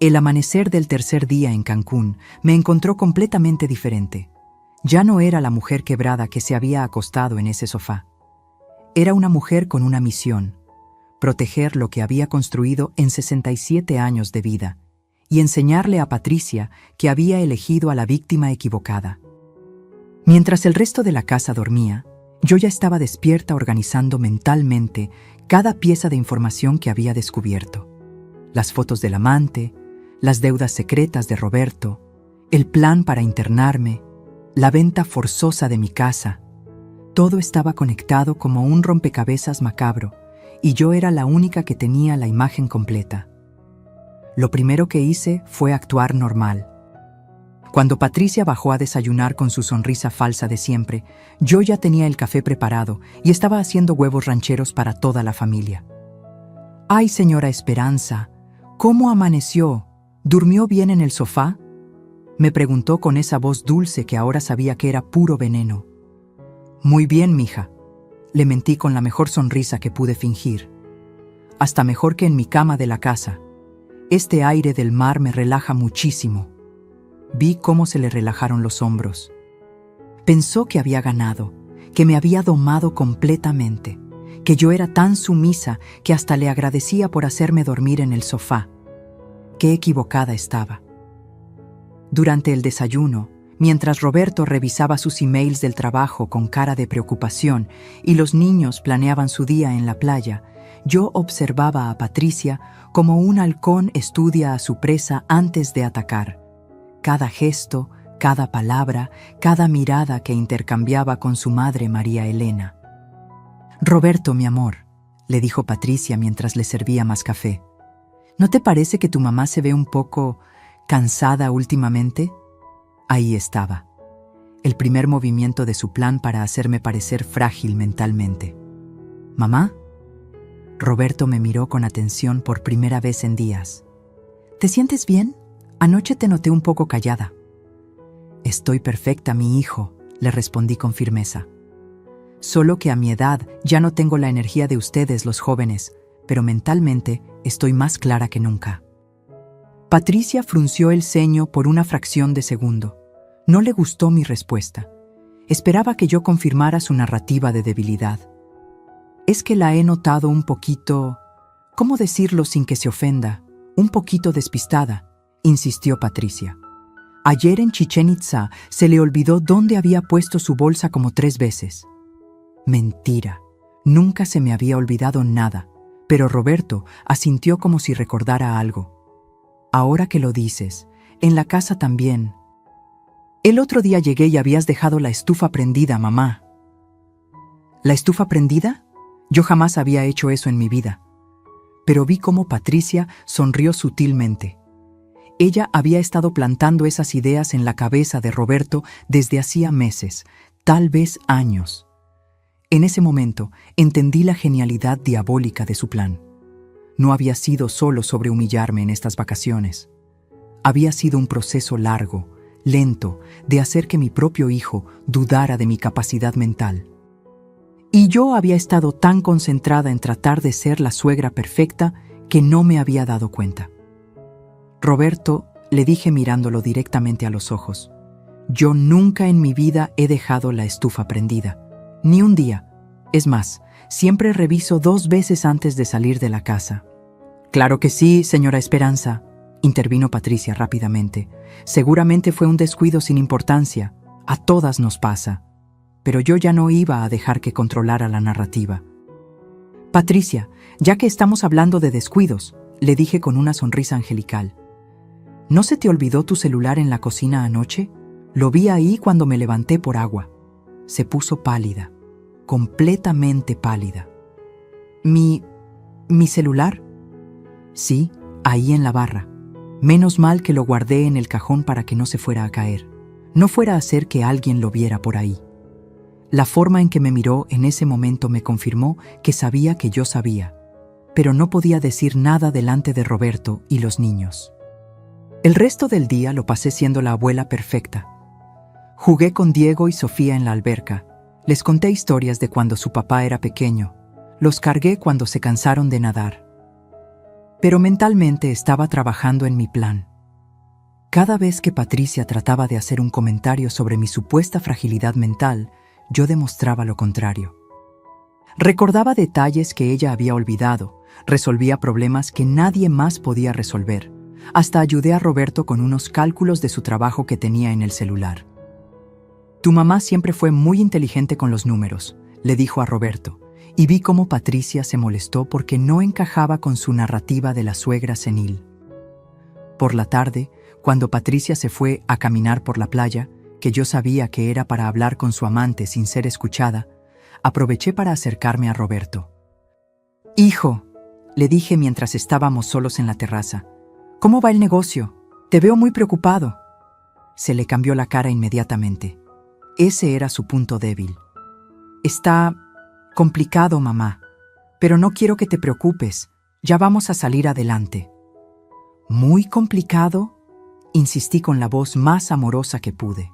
El amanecer del tercer día en Cancún me encontró completamente diferente. Ya no era la mujer quebrada que se había acostado en ese sofá. Era una mujer con una misión: proteger lo que había construido en 67 años de vida y enseñarle a Patricia que había elegido a la víctima equivocada. Mientras el resto de la casa dormía, yo ya estaba despierta organizando mentalmente cada pieza de información que había descubierto: las fotos del amante, las deudas secretas de Roberto, el plan para internarme, la venta forzosa de mi casa. Todo estaba conectado como un rompecabezas macabro, y yo era la única que tenía la imagen completa. Lo primero que hice fue actuar normal. Cuando Patricia bajó a desayunar con su sonrisa falsa de siempre, yo ya tenía el café preparado y estaba haciendo huevos rancheros para toda la familia. «Ay, señora Esperanza, ¿cómo amaneció? ¿Durmió bien en el sofá?», me preguntó con esa voz dulce que ahora sabía que era puro veneno. «Muy bien, mija», le mentí con la mejor sonrisa que pude fingir. «Hasta mejor que en mi cama de la casa. Este aire del mar me relaja muchísimo». Vi cómo se le relajaron los hombros. Pensó que había ganado, que me había domado completamente, que yo era tan sumisa que hasta le agradecía por hacerme dormir en el sofá. Qué equivocada estaba. Durante el desayuno, mientras Roberto revisaba sus emails del trabajo con cara de preocupación y los niños planeaban su día en la playa, yo observaba a Patricia como un halcón estudia a su presa antes de atacar. Cada gesto, cada palabra, cada mirada que intercambiaba con su madre María Elena. «Roberto, mi amor», le dijo Patricia mientras le servía más café, «¿no te parece que tu mamá se ve un poco cansada últimamente?». Ahí estaba, el primer movimiento de su plan para hacerme parecer frágil mentalmente. «¿Mamá?». Roberto me miró con atención por primera vez en días. «¿Te sientes bien? Anoche te noté un poco callada». «Estoy perfecta, mi hijo», le respondí con firmeza. «Solo que a mi edad ya no tengo la energía de ustedes, los jóvenes, pero mentalmente estoy más clara que nunca». Patricia frunció el ceño por una fracción de segundo. No le gustó mi respuesta. Esperaba que yo confirmara su narrativa de debilidad. «Es que la he notado un poquito, ¿cómo decirlo sin que se ofenda? Un poquito despistada», insistió Patricia. «Ayer en Chichén Itzá se le olvidó dónde había puesto su bolsa como 3 veces». Mentira. Nunca se me había olvidado nada, pero Roberto asintió como si recordara algo. «Ahora que lo dices, en la casa también. El otro día llegué y habías dejado la estufa prendida, mamá». «¿La estufa prendida?». Yo jamás había hecho eso en mi vida. Pero vi cómo Patricia sonrió sutilmente. Ella había estado plantando esas ideas en la cabeza de Roberto desde hacía meses, tal vez años. En ese momento entendí la genialidad diabólica de su plan. No había sido solo sobre humillarme en estas vacaciones. Había sido un proceso largo, lento, de hacer que mi propio hijo dudara de mi capacidad mental. Y yo había estado tan concentrada en tratar de ser la suegra perfecta que no me había dado cuenta. Roberto, le dije mirándolo directamente a los ojos, yo nunca en mi vida he dejado la estufa prendida, ni un día. Es más, siempre reviso 2 veces antes de salir de la casa. Claro que sí, señora Esperanza, intervino Patricia rápidamente. Seguramente fue un descuido sin importancia. A todas nos pasa. Pero yo ya no iba a dejar que controlara la narrativa. Patricia, ya que estamos hablando de descuidos, le dije con una sonrisa angelical. ¿No se te olvidó tu celular en la cocina anoche? Lo vi ahí cuando me levanté por agua. Se puso pálida, completamente pálida. ¿Mi celular? Sí, ahí en la barra. Menos mal que lo guardé en el cajón para que no se fuera a caer. No fuera a hacer que alguien lo viera por ahí. La forma en que me miró en ese momento me confirmó que sabía que yo sabía, pero no podía decir nada delante de Roberto y los niños. El resto del día lo pasé siendo la abuela perfecta. Jugué con Diego y Sofía en la alberca. Les conté historias de cuando su papá era pequeño. Los cargué cuando se cansaron de nadar. Pero mentalmente estaba trabajando en mi plan. Cada vez que Patricia trataba de hacer un comentario sobre mi supuesta fragilidad mental, yo demostraba lo contrario. Recordaba detalles que ella había olvidado, resolvía problemas que nadie más podía resolver. Hasta ayudé a Roberto con unos cálculos de su trabajo que tenía en el celular. Tu mamá siempre fue muy inteligente con los números, le dijo a Roberto, y vi cómo Patricia se molestó porque no encajaba con su narrativa de la suegra senil. Por la tarde, cuando Patricia se fue a caminar por la playa, que yo sabía que era para hablar con su amante sin ser escuchada, aproveché para acercarme a Roberto. Hijo, le dije mientras estábamos solos en la terraza, ¿cómo va el negocio? Te veo muy preocupado. Se le cambió la cara inmediatamente. Ese era su punto débil. Está complicado, mamá, pero no quiero que te preocupes. Ya vamos a salir adelante. ¿Muy complicado? Insistí con la voz más amorosa que pude.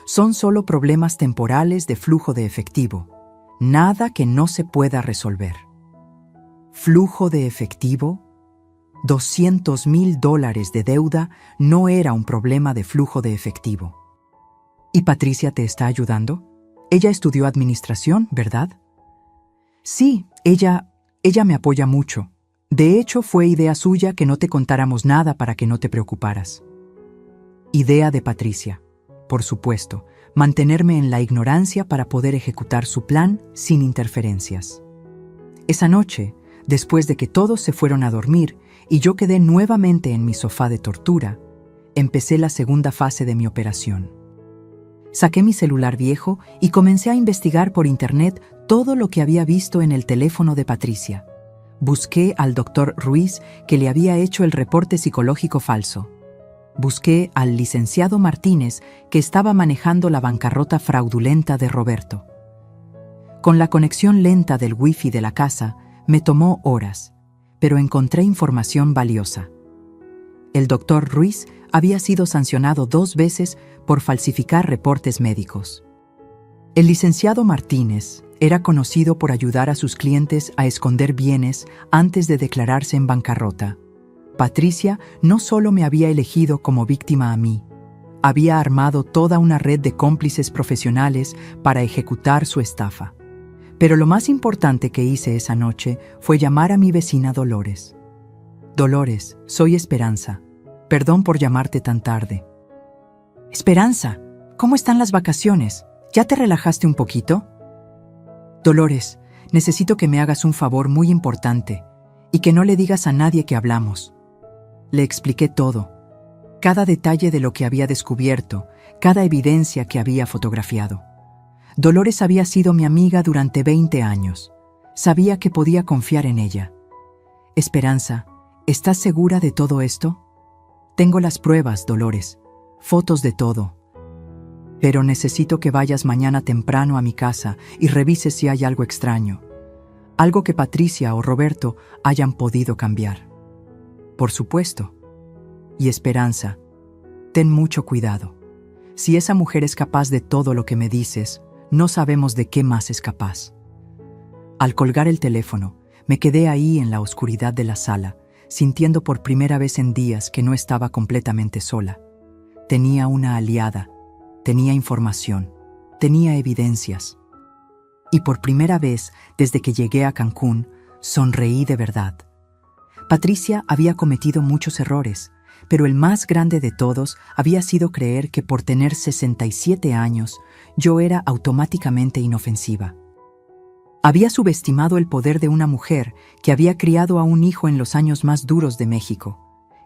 Son solo problemas temporales de flujo de efectivo. Nada que no se pueda resolver. ¿Flujo de efectivo? $200,000 de deuda no era un problema de flujo de efectivo. ¿Y Patricia te está ayudando? Ella estudió administración, ¿verdad? Sí, ella me apoya mucho. De hecho, fue idea suya que no te contáramos nada para que no te preocuparas. Idea de Patricia, por supuesto, mantenerme en la ignorancia para poder ejecutar su plan sin interferencias. Esa noche, después de que todos se fueron a dormir y yo quedé nuevamente en mi sofá de tortura, empecé la segunda fase de mi operación. Saqué mi celular viejo y comencé a investigar por internet todo lo que había visto en el teléfono de Patricia. Busqué al doctor Ruiz, que le había hecho el reporte psicológico falso. Busqué al licenciado Martínez, que estaba manejando la bancarrota fraudulenta de Roberto. Con la conexión lenta del wifi de la casa, me tomó horas, pero encontré información valiosa. El doctor Ruiz había sido sancionado 2 veces por falsificar reportes médicos. El licenciado Martínez era conocido por ayudar a sus clientes a esconder bienes antes de declararse en bancarrota. Patricia no solo me había elegido como víctima a mí, había armado toda una red de cómplices profesionales para ejecutar su estafa. Pero lo más importante que hice esa noche fue llamar a mi vecina Dolores. Dolores, soy Esperanza. Perdón por llamarte tan tarde. Esperanza, ¿cómo están las vacaciones? ¿Ya te relajaste un poquito? Dolores, necesito que me hagas un favor muy importante y que no le digas a nadie que hablamos. Le expliqué todo, cada detalle de lo que había descubierto, cada evidencia que había fotografiado. Dolores había sido mi amiga durante 20 años. Sabía que podía confiar en ella. Esperanza, ¿estás segura de todo esto? Tengo las pruebas, Dolores, fotos de todo. Pero necesito que vayas mañana temprano a mi casa y revises si hay algo extraño. Algo que Patricia o Roberto hayan podido cambiar. Por supuesto. Y Esperanza, ten mucho cuidado. Si esa mujer es capaz de todo lo que me dices, no sabemos de qué más es capaz. Al colgar el teléfono, me quedé ahí en la oscuridad de la sala, sintiendo por primera vez en días que no estaba completamente sola. Tenía una aliada, tenía información, tenía evidencias. Y por primera vez, desde que llegué a Cancún, sonreí de verdad. Patricia había cometido muchos errores, pero el más grande de todos había sido creer que por tener 67 años, yo era automáticamente inofensiva. Había subestimado el poder de una mujer que había criado a un hijo en los años más duros de México,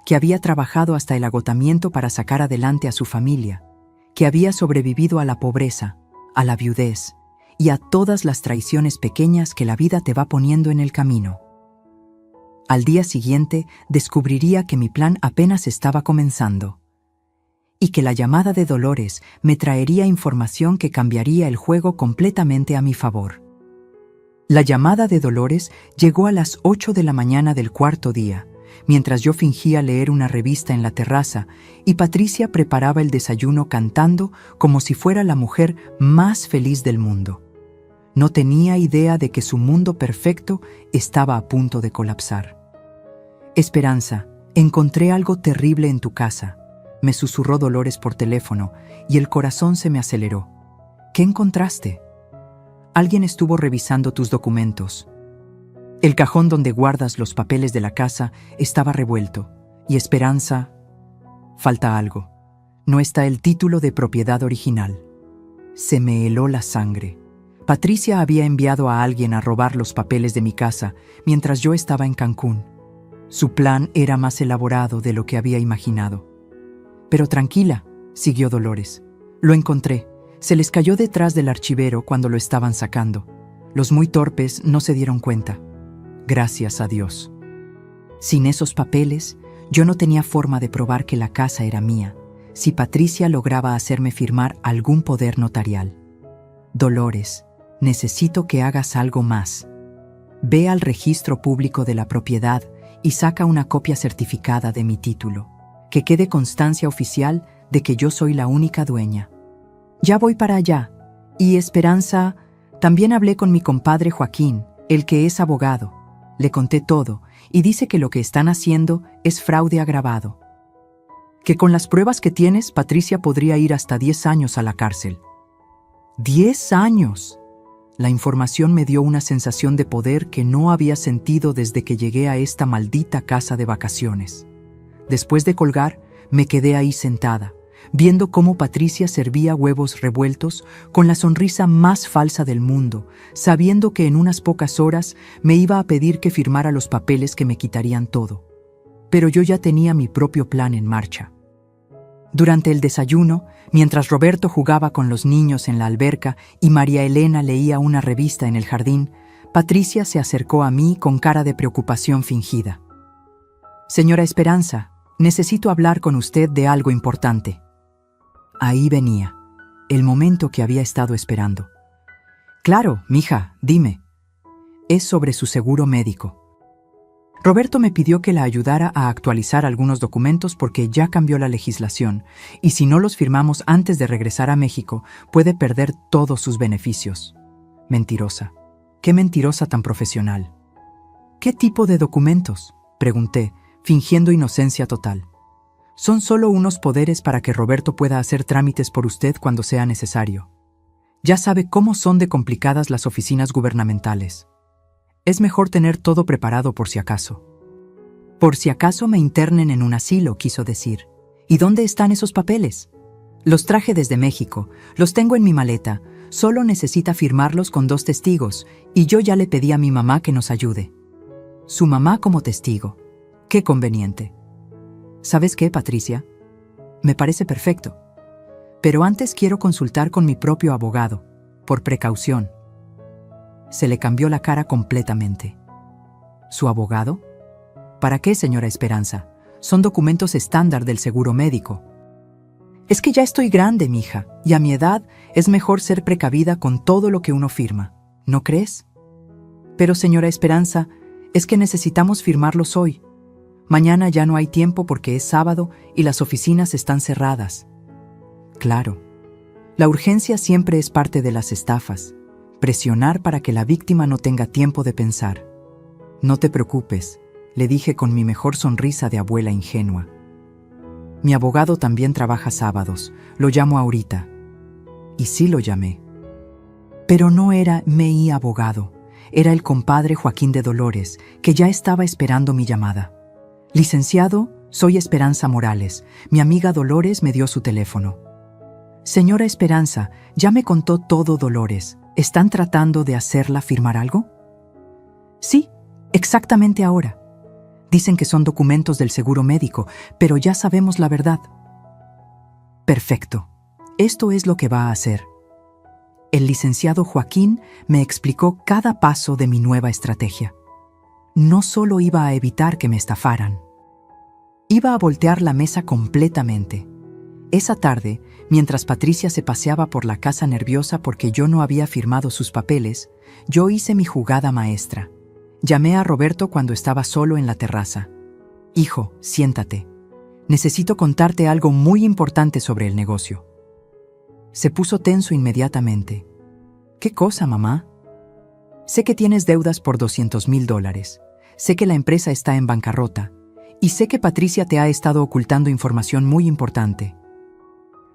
que había trabajado hasta el agotamiento para sacar adelante a su familia, que había sobrevivido a la pobreza, a la viudez y a todas las traiciones pequeñas que la vida te va poniendo en el camino. Al día siguiente descubriría que mi plan apenas estaba comenzando y que la llamada de Dolores me traería información que cambiaría el juego completamente a mi favor. La llamada de Dolores llegó a las 8 de la mañana del cuarto día, mientras yo fingía leer una revista en la terraza y Patricia preparaba el desayuno cantando como si fuera la mujer más feliz del mundo. No tenía idea de que su mundo perfecto estaba a punto de colapsar. «Esperanza, encontré algo terrible en tu casa», me susurró Dolores por teléfono y el corazón se me aceleró. «¿Qué encontraste?» «Alguien estuvo revisando tus documentos. El cajón donde guardas los papeles de la casa estaba revuelto. Y Esperanza, falta algo. No está el título de propiedad original». Se me heló la sangre. Patricia había enviado a alguien a robar los papeles de mi casa mientras yo estaba en Cancún. Su plan era más elaborado de lo que había imaginado. «Pero tranquila», siguió Dolores. «Lo encontré. Se les cayó detrás del archivero cuando lo estaban sacando. Los muy torpes no se dieron cuenta. Gracias a Dios. Sin esos papeles, yo no tenía forma de probar que la casa era mía, si Patricia lograba hacerme firmar algún poder notarial. Dolores, necesito que hagas algo más. Ve al registro público de la propiedad y saca una copia certificada de mi título, que quede constancia oficial de que yo soy la única dueña». «Ya voy para allá. Y Esperanza, también hablé con mi compadre Joaquín, el que es abogado. Le conté todo y dice que lo que están haciendo es fraude agravado. Que con las pruebas que tienes, Patricia podría ir hasta 10 años a la cárcel». ¡10 años! La información me dio una sensación de poder que no había sentido desde que llegué a esta maldita casa de vacaciones. Después de colgar, me quedé ahí sentada, viendo cómo Patricia servía huevos revueltos con la sonrisa más falsa del mundo, sabiendo que en unas pocas horas me iba a pedir que firmara los papeles que me quitarían todo. Pero yo ya tenía mi propio plan en marcha. Durante el desayuno, mientras Roberto jugaba con los niños en la alberca y María Elena leía una revista en el jardín, Patricia se acercó a mí con cara de preocupación fingida. «Señora Esperanza, necesito hablar con usted de algo importante». Ahí venía, el momento que había estado esperando. «Claro, mija, dime». «Es sobre su seguro médico. Roberto me pidió que la ayudara a actualizar algunos documentos porque ya cambió la legislación y si no los firmamos antes de regresar a México, puede perder todos sus beneficios». Mentirosa. Qué mentirosa tan profesional. «¿Qué tipo de documentos?», pregunté, fingiendo inocencia total. «Son solo unos poderes para que Roberto pueda hacer trámites por usted cuando sea necesario. Ya sabe cómo son de complicadas las oficinas gubernamentales. Es mejor tener todo preparado por si acaso». «Por si acaso me internen en un asilo», quiso decir. «¿Y dónde están esos papeles?» «Los traje desde México, los tengo en mi maleta. Solo necesita firmarlos con 2 testigos, y yo ya le pedí a mi mamá que nos ayude». «Su mamá como testigo. Qué conveniente». «¿Sabes qué, Patricia? Me parece perfecto. Pero antes quiero consultar con mi propio abogado, por precaución». Se le cambió la cara completamente. «¿Su abogado? ¿Para qué, señora Esperanza? Son documentos estándar del seguro médico». «Es que ya estoy grande, mija, y a mi edad es mejor ser precavida con todo lo que uno firma. ¿No crees?» «Pero, señora Esperanza, es que necesitamos firmarlos hoy. Mañana ya no hay tiempo porque es sábado y las oficinas están cerradas». «Claro. La urgencia siempre es parte de las estafas. Presionar para que la víctima no tenga tiempo de pensar. No te preocupes, le dije con mi mejor sonrisa de abuela ingenua. Mi abogado también trabaja sábados, lo llamo ahorita. Y sí lo llamé. Pero no era mi abogado, era el compadre Joaquín de Dolores, que ya estaba esperando mi llamada. Licenciado, soy Esperanza Morales. Mi amiga Dolores me dio su teléfono. Señora Esperanza, ya me contó todo Dolores. ¿Están tratando de hacerla firmar algo? Sí, exactamente ahora. Dicen que son documentos del seguro médico, pero ya sabemos la verdad. Perfecto. Esto es lo que va a hacer. El licenciado Joaquín me explicó cada paso de mi nueva estrategia. No solo iba a evitar que me estafaran, iba a voltear la mesa completamente. Esa tarde, mientras Patricia se paseaba por la casa nerviosa porque yo no había firmado sus papeles, yo hice mi jugada maestra. Llamé a Roberto cuando estaba solo en la terraza. Hijo, siéntate. Necesito contarte algo muy importante sobre el negocio. Se puso tenso inmediatamente. ¿Qué cosa, mamá? Sé que tienes deudas por $200,000. Sé que la empresa está en bancarrota. Y sé que Patricia te ha estado ocultando información muy importante.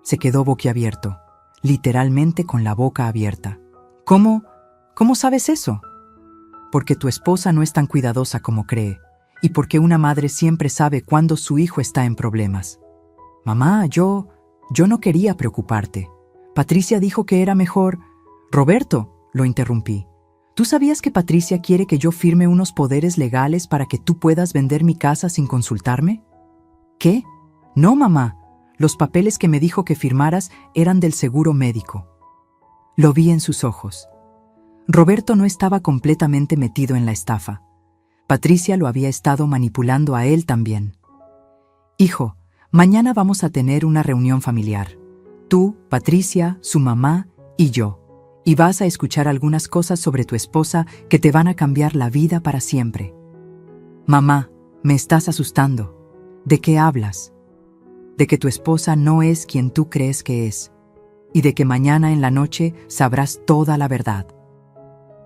Se quedó boquiabierto, literalmente con la boca abierta. ¿Cómo sabes eso? Porque tu esposa no es tan cuidadosa como cree, y porque una madre siempre sabe cuándo su hijo está en problemas. Mamá, yo no quería preocuparte. Patricia dijo que era mejor... Roberto, lo interrumpí. ¿Tú sabías que Patricia quiere que yo firme unos poderes legales para que tú puedas vender mi casa sin consultarme? ¿Qué? No, mamá. Los papeles que me dijo que firmaras eran del seguro médico. Lo vi en sus ojos. Roberto no estaba completamente metido en la estafa. Patricia lo había estado manipulando a él también. Hijo, mañana vamos a tener una reunión familiar. Tú, Patricia, su mamá y yo. Y vas a escuchar algunas cosas sobre tu esposa que te van a cambiar la vida para siempre. Mamá, me estás asustando. ¿De qué hablas? De que tu esposa no es quien tú crees que es. Y de que mañana en la noche sabrás toda la verdad.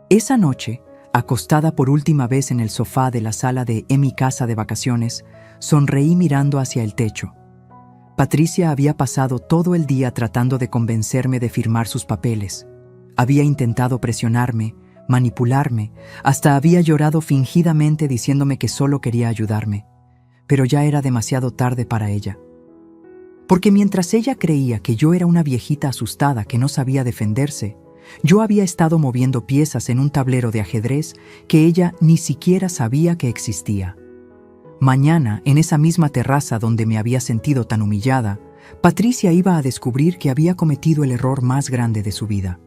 Esa noche, acostada por última vez en el sofá de la sala de mi casa de vacaciones, sonreí mirando hacia el techo. Patricia había pasado todo el día tratando de convencerme de firmar sus papeles. Había intentado presionarme, manipularme, hasta había llorado fingidamente diciéndome que solo quería ayudarme. Pero ya era demasiado tarde para ella. Porque mientras ella creía que yo era una viejita asustada que no sabía defenderse, yo había estado moviendo piezas en un tablero de ajedrez que ella ni siquiera sabía que existía. Mañana, en esa misma terraza donde me había sentido tan humillada, Patricia iba a descubrir que había cometido el error más grande de su vida.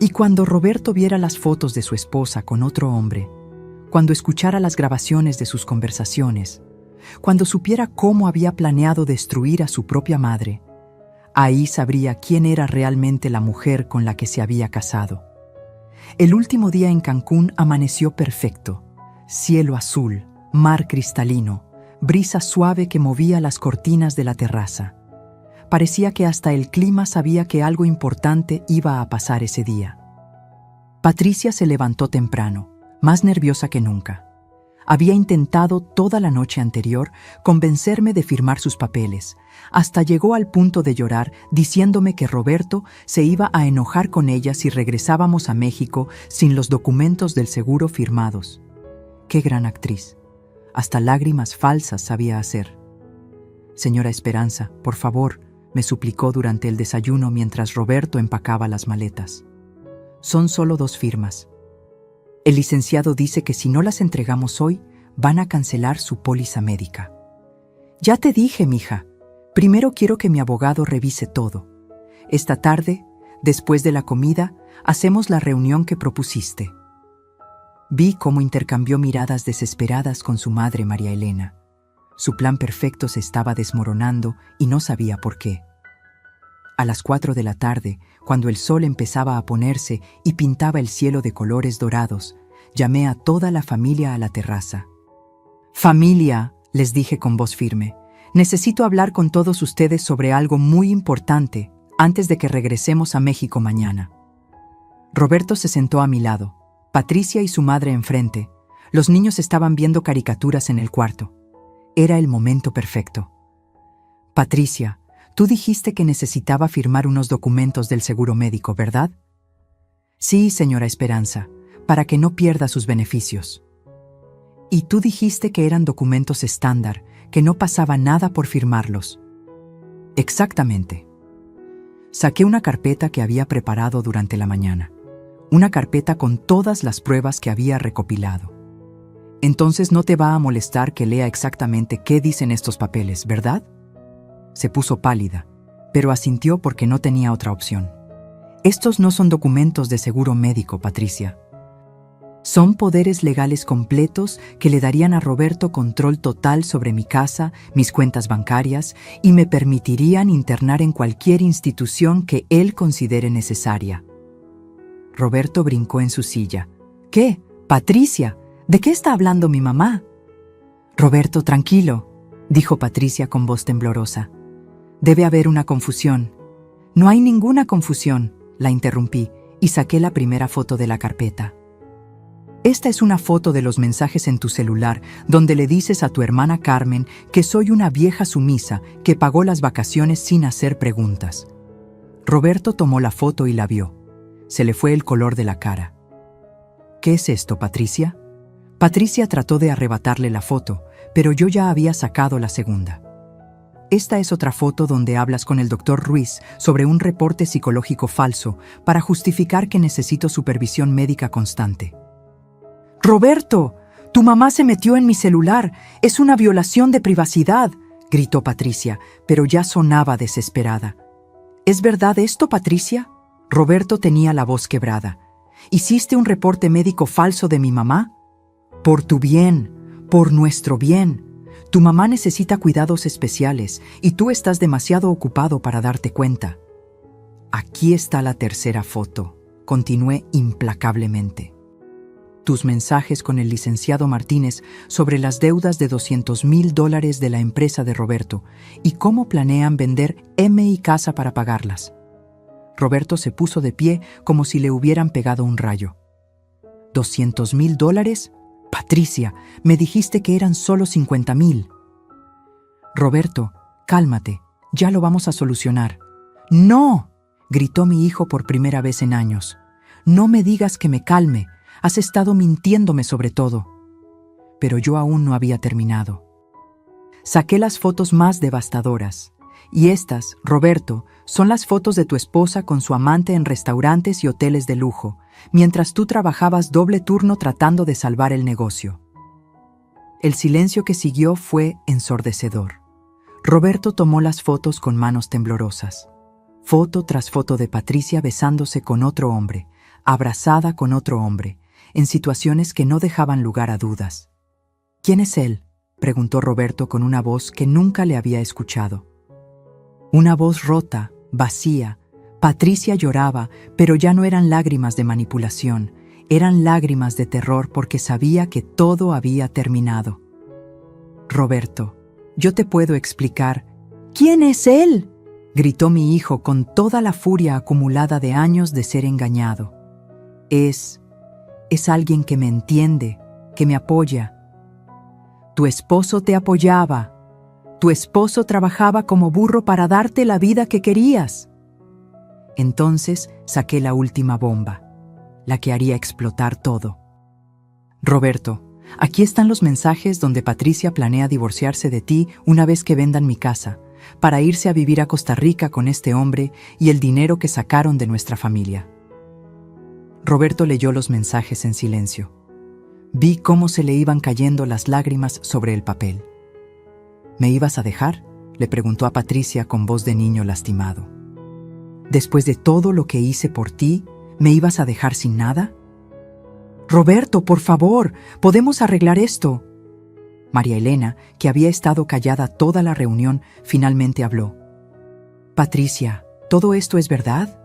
Y cuando Roberto viera las fotos de su esposa con otro hombre, cuando escuchara las grabaciones de sus conversaciones, cuando supiera cómo había planeado destruir a su propia madre, ahí sabría quién era realmente la mujer con la que se había casado. El último día en Cancún amaneció perfecto. Cielo azul, mar cristalino, brisa suave que movía las cortinas de la terraza. Parecía que hasta el clima sabía que algo importante iba a pasar ese día. Patricia se levantó temprano, más nerviosa que nunca. Había intentado toda la noche anterior convencerme de firmar sus papeles. Hasta llegó al punto de llorar diciéndome que Roberto se iba a enojar con ella si regresábamos a México sin los documentos del seguro firmados. ¡Qué gran actriz! Hasta lágrimas falsas sabía hacer. Señora Esperanza, por favor, me suplicó durante el desayuno mientras Roberto empacaba las maletas. Son solo 2 firmas. El licenciado dice que si no las entregamos hoy, van a cancelar su póliza médica. Ya te dije, mija. Primero quiero que mi abogado revise todo. Esta tarde, después de la comida, hacemos la reunión que propusiste. Vi cómo intercambió miradas desesperadas con su madre María Elena. Su plan perfecto se estaba desmoronando y no sabía por qué. A las 4 de la tarde, cuando el sol empezaba a ponerse y pintaba el cielo de colores dorados, llamé a toda la familia a la terraza. «Familia», les dije con voz firme, «necesito hablar con todos ustedes sobre algo muy importante antes de que regresemos a México mañana». Roberto se sentó a mi lado, Patricia y su madre enfrente. Los niños estaban viendo caricaturas en el cuarto. Era el momento perfecto. Patricia, tú dijiste que necesitaba firmar unos documentos del seguro médico, ¿verdad? Sí, señora Esperanza, para que no pierda sus beneficios. Y tú dijiste que eran documentos estándar, que no pasaba nada por firmarlos. Exactamente. Saqué una carpeta que había preparado durante la mañana. Una carpeta con todas las pruebas que había recopilado. Entonces no te va a molestar que lea exactamente qué dicen estos papeles, ¿verdad? Se puso pálida, pero asintió porque no tenía otra opción. Estos no son documentos de seguro médico, Patricia. Son poderes legales completos que le darían a Roberto control total sobre mi casa, mis cuentas bancarias y me permitirían internar en cualquier institución que él considere necesaria. Roberto brincó en su silla. ¿Qué? Patricia, ¿de qué está hablando mi mamá? Roberto, tranquilo, dijo Patricia con voz temblorosa. Debe haber una confusión. No hay ninguna confusión, la interrumpí y saqué la primera foto de la carpeta. Esta es una foto de los mensajes en tu celular donde le dices a tu hermana Carmen que soy una vieja sumisa que pagó las vacaciones sin hacer preguntas. Roberto tomó la foto y la vio. Se le fue el color de la cara. ¿Qué es esto, Patricia? Patricia trató de arrebatarle la foto, pero yo ya había sacado la segunda. Esta es otra foto donde hablas con el doctor Ruiz sobre un reporte psicológico falso para justificar que necesito supervisión médica constante. ¡Roberto! ¡Tu mamá se metió en mi celular! ¡Es una violación de privacidad!, gritó Patricia, pero ya sonaba desesperada. ¿Es verdad esto, Patricia? Roberto tenía la voz quebrada. ¿Hiciste un reporte médico falso de mi mamá? Por tu bien, por nuestro bien. Tu mamá necesita cuidados especiales y tú estás demasiado ocupado para darte cuenta. Aquí está la tercera foto, continué implacablemente. Tus mensajes con el licenciado Martínez sobre las deudas de $200,000 de la empresa de Roberto y cómo planean vender M y casa para pagarlas. Roberto se puso de pie como si le hubieran pegado un rayo. ¿$200,000? Patricia, me dijiste que eran solo 50,000. Roberto, cálmate, ya lo vamos a solucionar. ¡No!, gritó mi hijo por primera vez en años. No me digas que me calme. Has estado mintiéndome sobre todo. Pero yo aún no había terminado. Saqué las fotos más devastadoras. Y estas, Roberto, son las fotos de tu esposa con su amante en restaurantes y hoteles de lujo, mientras tú trabajabas doble turno tratando de salvar el negocio. El silencio que siguió fue ensordecedor. Roberto tomó las fotos con manos temblorosas. Foto tras foto de Patricia besándose con otro hombre, abrazada con otro hombre, en situaciones que no dejaban lugar a dudas. ¿Quién es él?, preguntó Roberto con una voz que nunca le había escuchado. Una voz rota, vacía. Patricia lloraba, pero ya no eran lágrimas de manipulación, eran lágrimas de terror porque sabía que todo había terminado. Roberto, yo te puedo explicar. ¿Quién es él?, gritó mi hijo con toda la furia acumulada de años de ser engañado. Es alguien que me entiende, que me apoya. Tu esposo te apoyaba. Tu esposo trabajaba como burro para darte la vida que querías. Entonces saqué la última bomba, la que haría explotar todo. Roberto, aquí están los mensajes donde Patricia planea divorciarse de ti una vez que vendan mi casa, para irse a vivir a Costa Rica con este hombre y el dinero que sacaron de nuestra familia. Roberto leyó los mensajes en silencio. Vi cómo se le iban cayendo las lágrimas sobre el papel. ¿Me ibas a dejar?, le preguntó a Patricia con voz de niño lastimado. ¿Después de todo lo que hice por ti, me ibas a dejar sin nada? Roberto, por favor, podemos arreglar esto. María Elena, que había estado callada toda la reunión, finalmente habló. Patricia, ¿todo esto es verdad?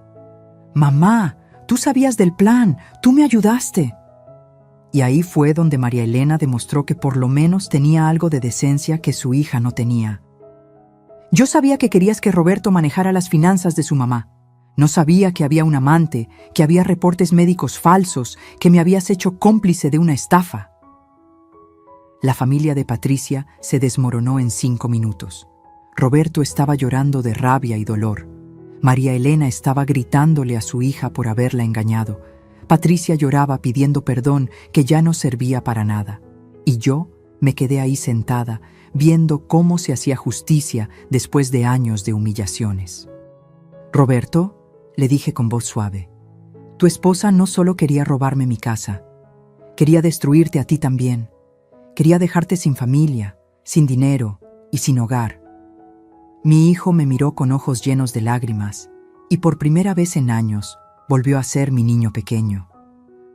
Mamá, tú sabías del plan, tú me ayudaste. Y ahí fue donde María Elena demostró que por lo menos tenía algo de decencia que su hija no tenía. Yo sabía que querías que Roberto manejara las finanzas de su mamá. No sabía que había un amante, que había reportes médicos falsos, que me habías hecho cómplice de una estafa. La familia de Patricia se desmoronó en 5 minutos. Roberto estaba llorando de rabia y dolor. María Elena estaba gritándole a su hija por haberla engañado. Patricia lloraba pidiendo perdón que ya no servía para nada. Y yo me quedé ahí sentada, viendo cómo se hacía justicia después de años de humillaciones. «Roberto», le dije con voz suave, «tu esposa no solo quería robarme mi casa, quería destruirte a ti también. Quería dejarte sin familia, sin dinero y sin hogar». Mi hijo me miró con ojos llenos de lágrimas y por primera vez en años volvió a ser mi niño pequeño.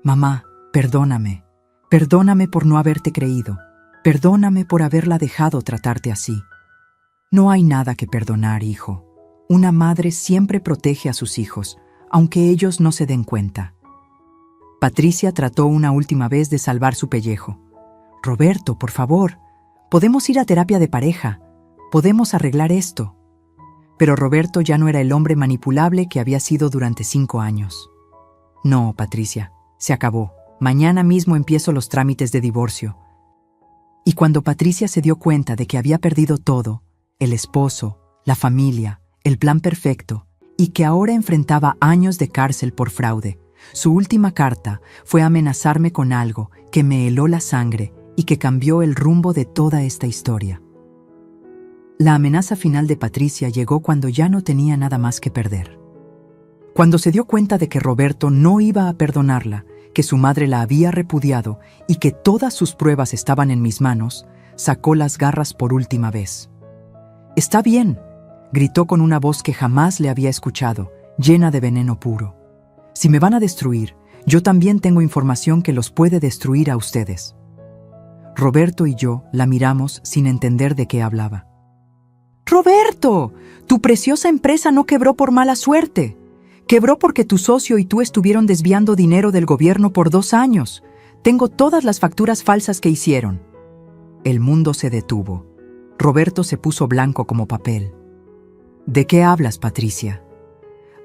«Mamá, perdóname. Perdóname por no haberte creído. Perdóname por haberla dejado tratarte así». «No hay nada que perdonar, hijo. Una madre siempre protege a sus hijos, aunque ellos no se den cuenta». Patricia trató una última vez de salvar su pellejo. «Roberto, por favor, podemos ir a terapia de pareja. Podemos arreglar esto». Pero Roberto ya no era el hombre manipulable que había sido durante 5 años. «No, Patricia, se acabó. Mañana mismo empiezo los trámites de divorcio». Y cuando Patricia se dio cuenta de que había perdido todo, el esposo, la familia, el plan perfecto, y que ahora enfrentaba años de cárcel por fraude, su última carta fue amenazarme con algo que me heló la sangre y que cambió el rumbo de toda esta historia. La amenaza final de Patricia llegó cuando ya no tenía nada más que perder. Cuando se dio cuenta de que Roberto no iba a perdonarla, que su madre la había repudiado y que todas sus pruebas estaban en mis manos, sacó las garras por última vez. «Está bien», gritó con una voz que jamás le había escuchado, llena de veneno puro. «Si me van a destruir, yo también tengo información que los puede destruir a ustedes». Roberto y yo la miramos sin entender de qué hablaba. «¡Roberto! Tu preciosa empresa no quebró por mala suerte. Quebró porque tu socio y tú estuvieron desviando dinero del gobierno por 2 años. Tengo todas las facturas falsas que hicieron». El mundo se detuvo. Roberto se puso blanco como papel. «¿De qué hablas, Patricia?».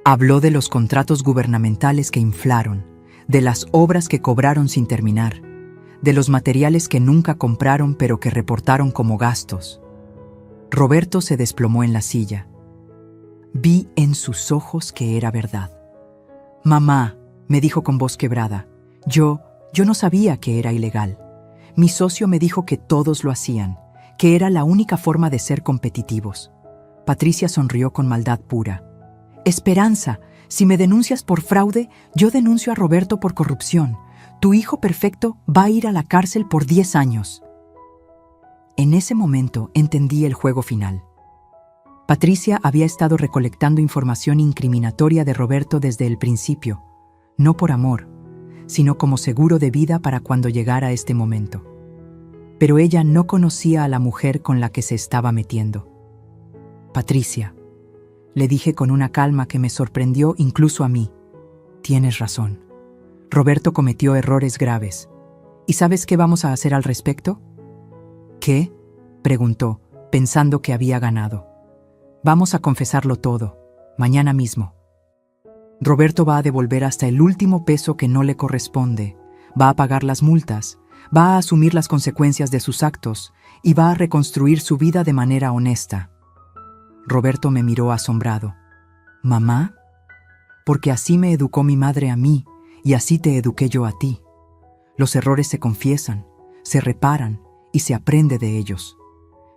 Habló de los contratos gubernamentales que inflaron, de las obras que cobraron sin terminar, de los materiales que nunca compraron pero que reportaron como gastos. Roberto se desplomó en la silla. Vi en sus ojos que era verdad. «Mamá», me dijo con voz quebrada, yo no sabía que era ilegal. Mi socio me dijo que todos lo hacían, que era la única forma de ser competitivos». Patricia sonrió con maldad pura. «Esperanza, si me denuncias por fraude, yo denuncio a Roberto por corrupción. Tu hijo perfecto va a ir a la cárcel por 10 años». En ese momento entendí el juego final. Patricia había estado recolectando información incriminatoria de Roberto desde el principio, no por amor, sino como seguro de vida para cuando llegara este momento. Pero ella no conocía a la mujer con la que se estaba metiendo. «Patricia», le dije con una calma que me sorprendió incluso a mí, «tienes razón. Roberto cometió errores graves. ¿Y sabes qué vamos a hacer al respecto?». «¿Qué?», preguntó, pensando que había ganado. «Vamos a confesarlo todo, mañana mismo. Roberto va a devolver hasta el último peso que no le corresponde, va a pagar las multas, va a asumir las consecuencias de sus actos y va a reconstruir su vida de manera honesta». Roberto me miró asombrado. «¿Mamá? Porque así me educó mi madre a mí y así te eduqué yo a ti. Los errores se confiesan, se reparan y se aprende de ellos.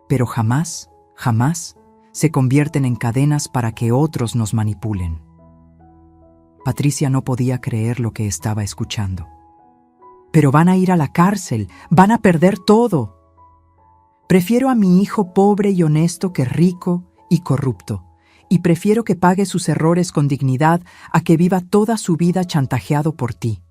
Pero jamás, jamás se convierten en cadenas para que otros nos manipulen». Patricia no podía creer lo que estaba escuchando. «Pero van a ir a la cárcel, van a perder todo. Prefiero a mi hijo pobre y honesto que rico y corrupto, y prefiero que pague sus errores con dignidad a que viva toda su vida chantajeado por ti».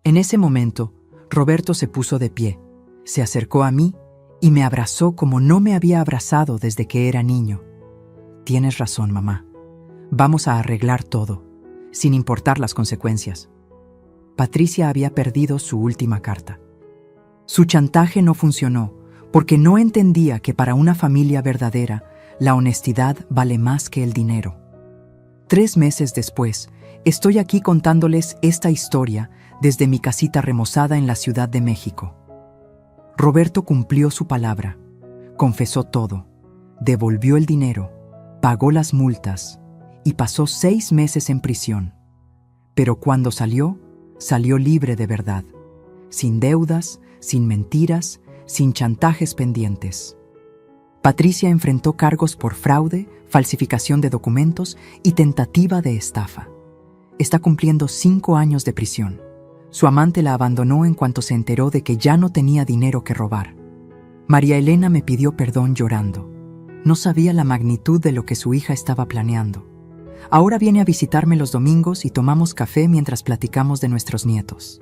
En ese momento, Roberto se puso de pie, se acercó a mí y me abrazó como no me había abrazado desde que era niño. «Tienes razón, mamá. Vamos a arreglar todo, sin importar las consecuencias». Patricia había perdido su última carta. Su chantaje no funcionó porque no entendía que para una familia verdadera, la honestidad vale más que el dinero. 3 meses después, estoy aquí contándoles esta historia desde mi casita remozada en la Ciudad de México. Roberto cumplió su palabra, confesó todo, devolvió el dinero, pagó las multas y pasó 6 meses en prisión. Pero cuando salió, salió libre de verdad, sin deudas, sin mentiras, sin chantajes pendientes. Patricia enfrentó cargos por fraude, falsificación de documentos y tentativa de estafa. Está cumpliendo 5 años de prisión. Su amante la abandonó en cuanto se enteró de que ya no tenía dinero que robar. María Elena me pidió perdón llorando. No sabía la magnitud de lo que su hija estaba planeando. Ahora viene a visitarme los domingos y tomamos café mientras platicamos de nuestros nietos.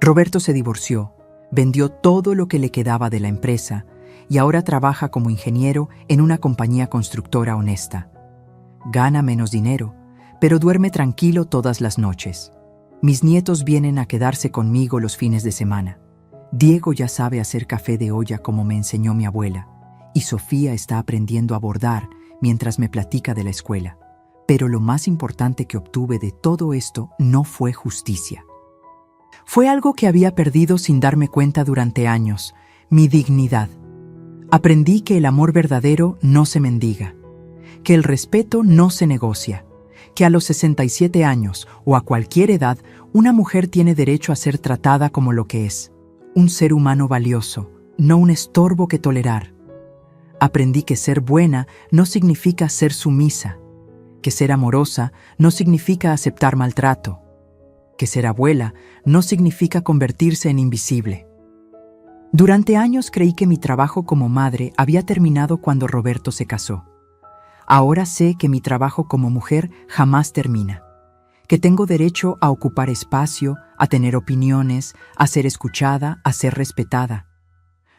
Roberto se divorció, vendió todo lo que le quedaba de la empresa y ahora trabaja como ingeniero en una compañía constructora honesta. Gana menos dinero, pero duerme tranquilo todas las noches. Mis nietos vienen a quedarse conmigo los fines de semana. Diego ya sabe hacer café de olla como me enseñó mi abuela, y Sofía está aprendiendo a bordar mientras me platica de la escuela. Pero lo más importante que obtuve de todo esto no fue justicia. Fue algo que había perdido sin darme cuenta durante años: mi dignidad. Aprendí que el amor verdadero no se mendiga, que el respeto no se negocia, que a los 67 años o a cualquier edad una mujer tiene derecho a ser tratada como lo que es, un ser humano valioso, no un estorbo que tolerar. Aprendí que ser buena no significa ser sumisa, que ser amorosa no significa aceptar maltrato, que ser abuela no significa convertirse en invisible. Durante años creí que mi trabajo como madre había terminado cuando Roberto se casó. Ahora sé que mi trabajo como mujer jamás termina, que tengo derecho a ocupar espacio, a tener opiniones, a ser escuchada, a ser respetada.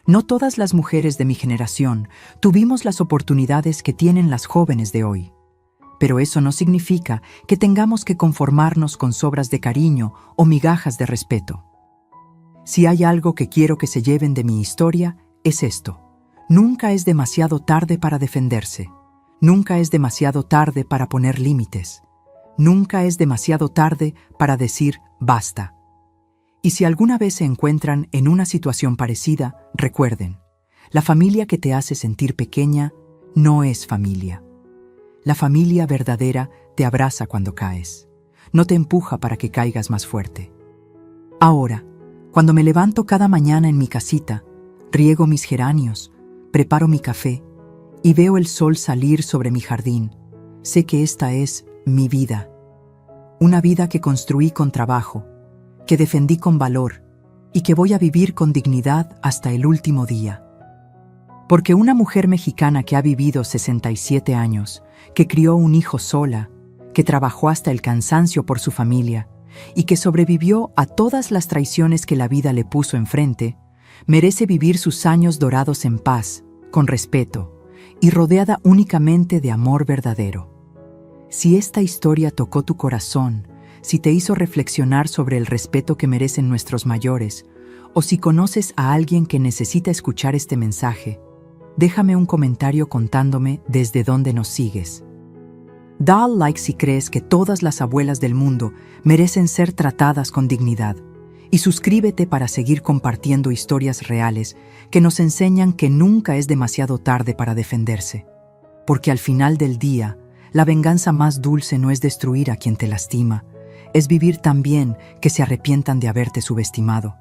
No todas las mujeres de mi generación tuvimos las oportunidades que tienen las jóvenes de hoy, pero eso no significa que tengamos que conformarnos con sobras de cariño o migajas de respeto. Si hay algo que quiero que se lleven de mi historia, es esto: nunca es demasiado tarde para defenderse. Nunca es demasiado tarde para poner límites. Nunca es demasiado tarde para decir basta. Y si alguna vez se encuentran en una situación parecida, recuerden, la familia que te hace sentir pequeña no es familia. La familia verdadera te abraza cuando caes, no te empuja para que caigas más fuerte. Ahora, cuando me levanto cada mañana en mi casita, riego mis geranios, preparo mi café y veo el sol salir sobre mi jardín, sé que esta es mi vida. Una vida que construí con trabajo, que defendí con valor y que voy a vivir con dignidad hasta el último día. Porque una mujer mexicana que ha vivido 67 años, que crió un hijo sola, que trabajó hasta el cansancio por su familia y que sobrevivió a todas las traiciones que la vida le puso enfrente, merece vivir sus años dorados en paz, con respeto y rodeada únicamente de amor verdadero. Si esta historia tocó tu corazón, si te hizo reflexionar sobre el respeto que merecen nuestros mayores, o si conoces a alguien que necesita escuchar este mensaje, déjame un comentario contándome desde dónde nos sigues. Da al like si crees que todas las abuelas del mundo merecen ser tratadas con dignidad. Y suscríbete para seguir compartiendo historias reales que nos enseñan que nunca es demasiado tarde para defenderse. Porque al final del día, la venganza más dulce no es destruir a quien te lastima, es vivir tan bien que se arrepientan de haberte subestimado.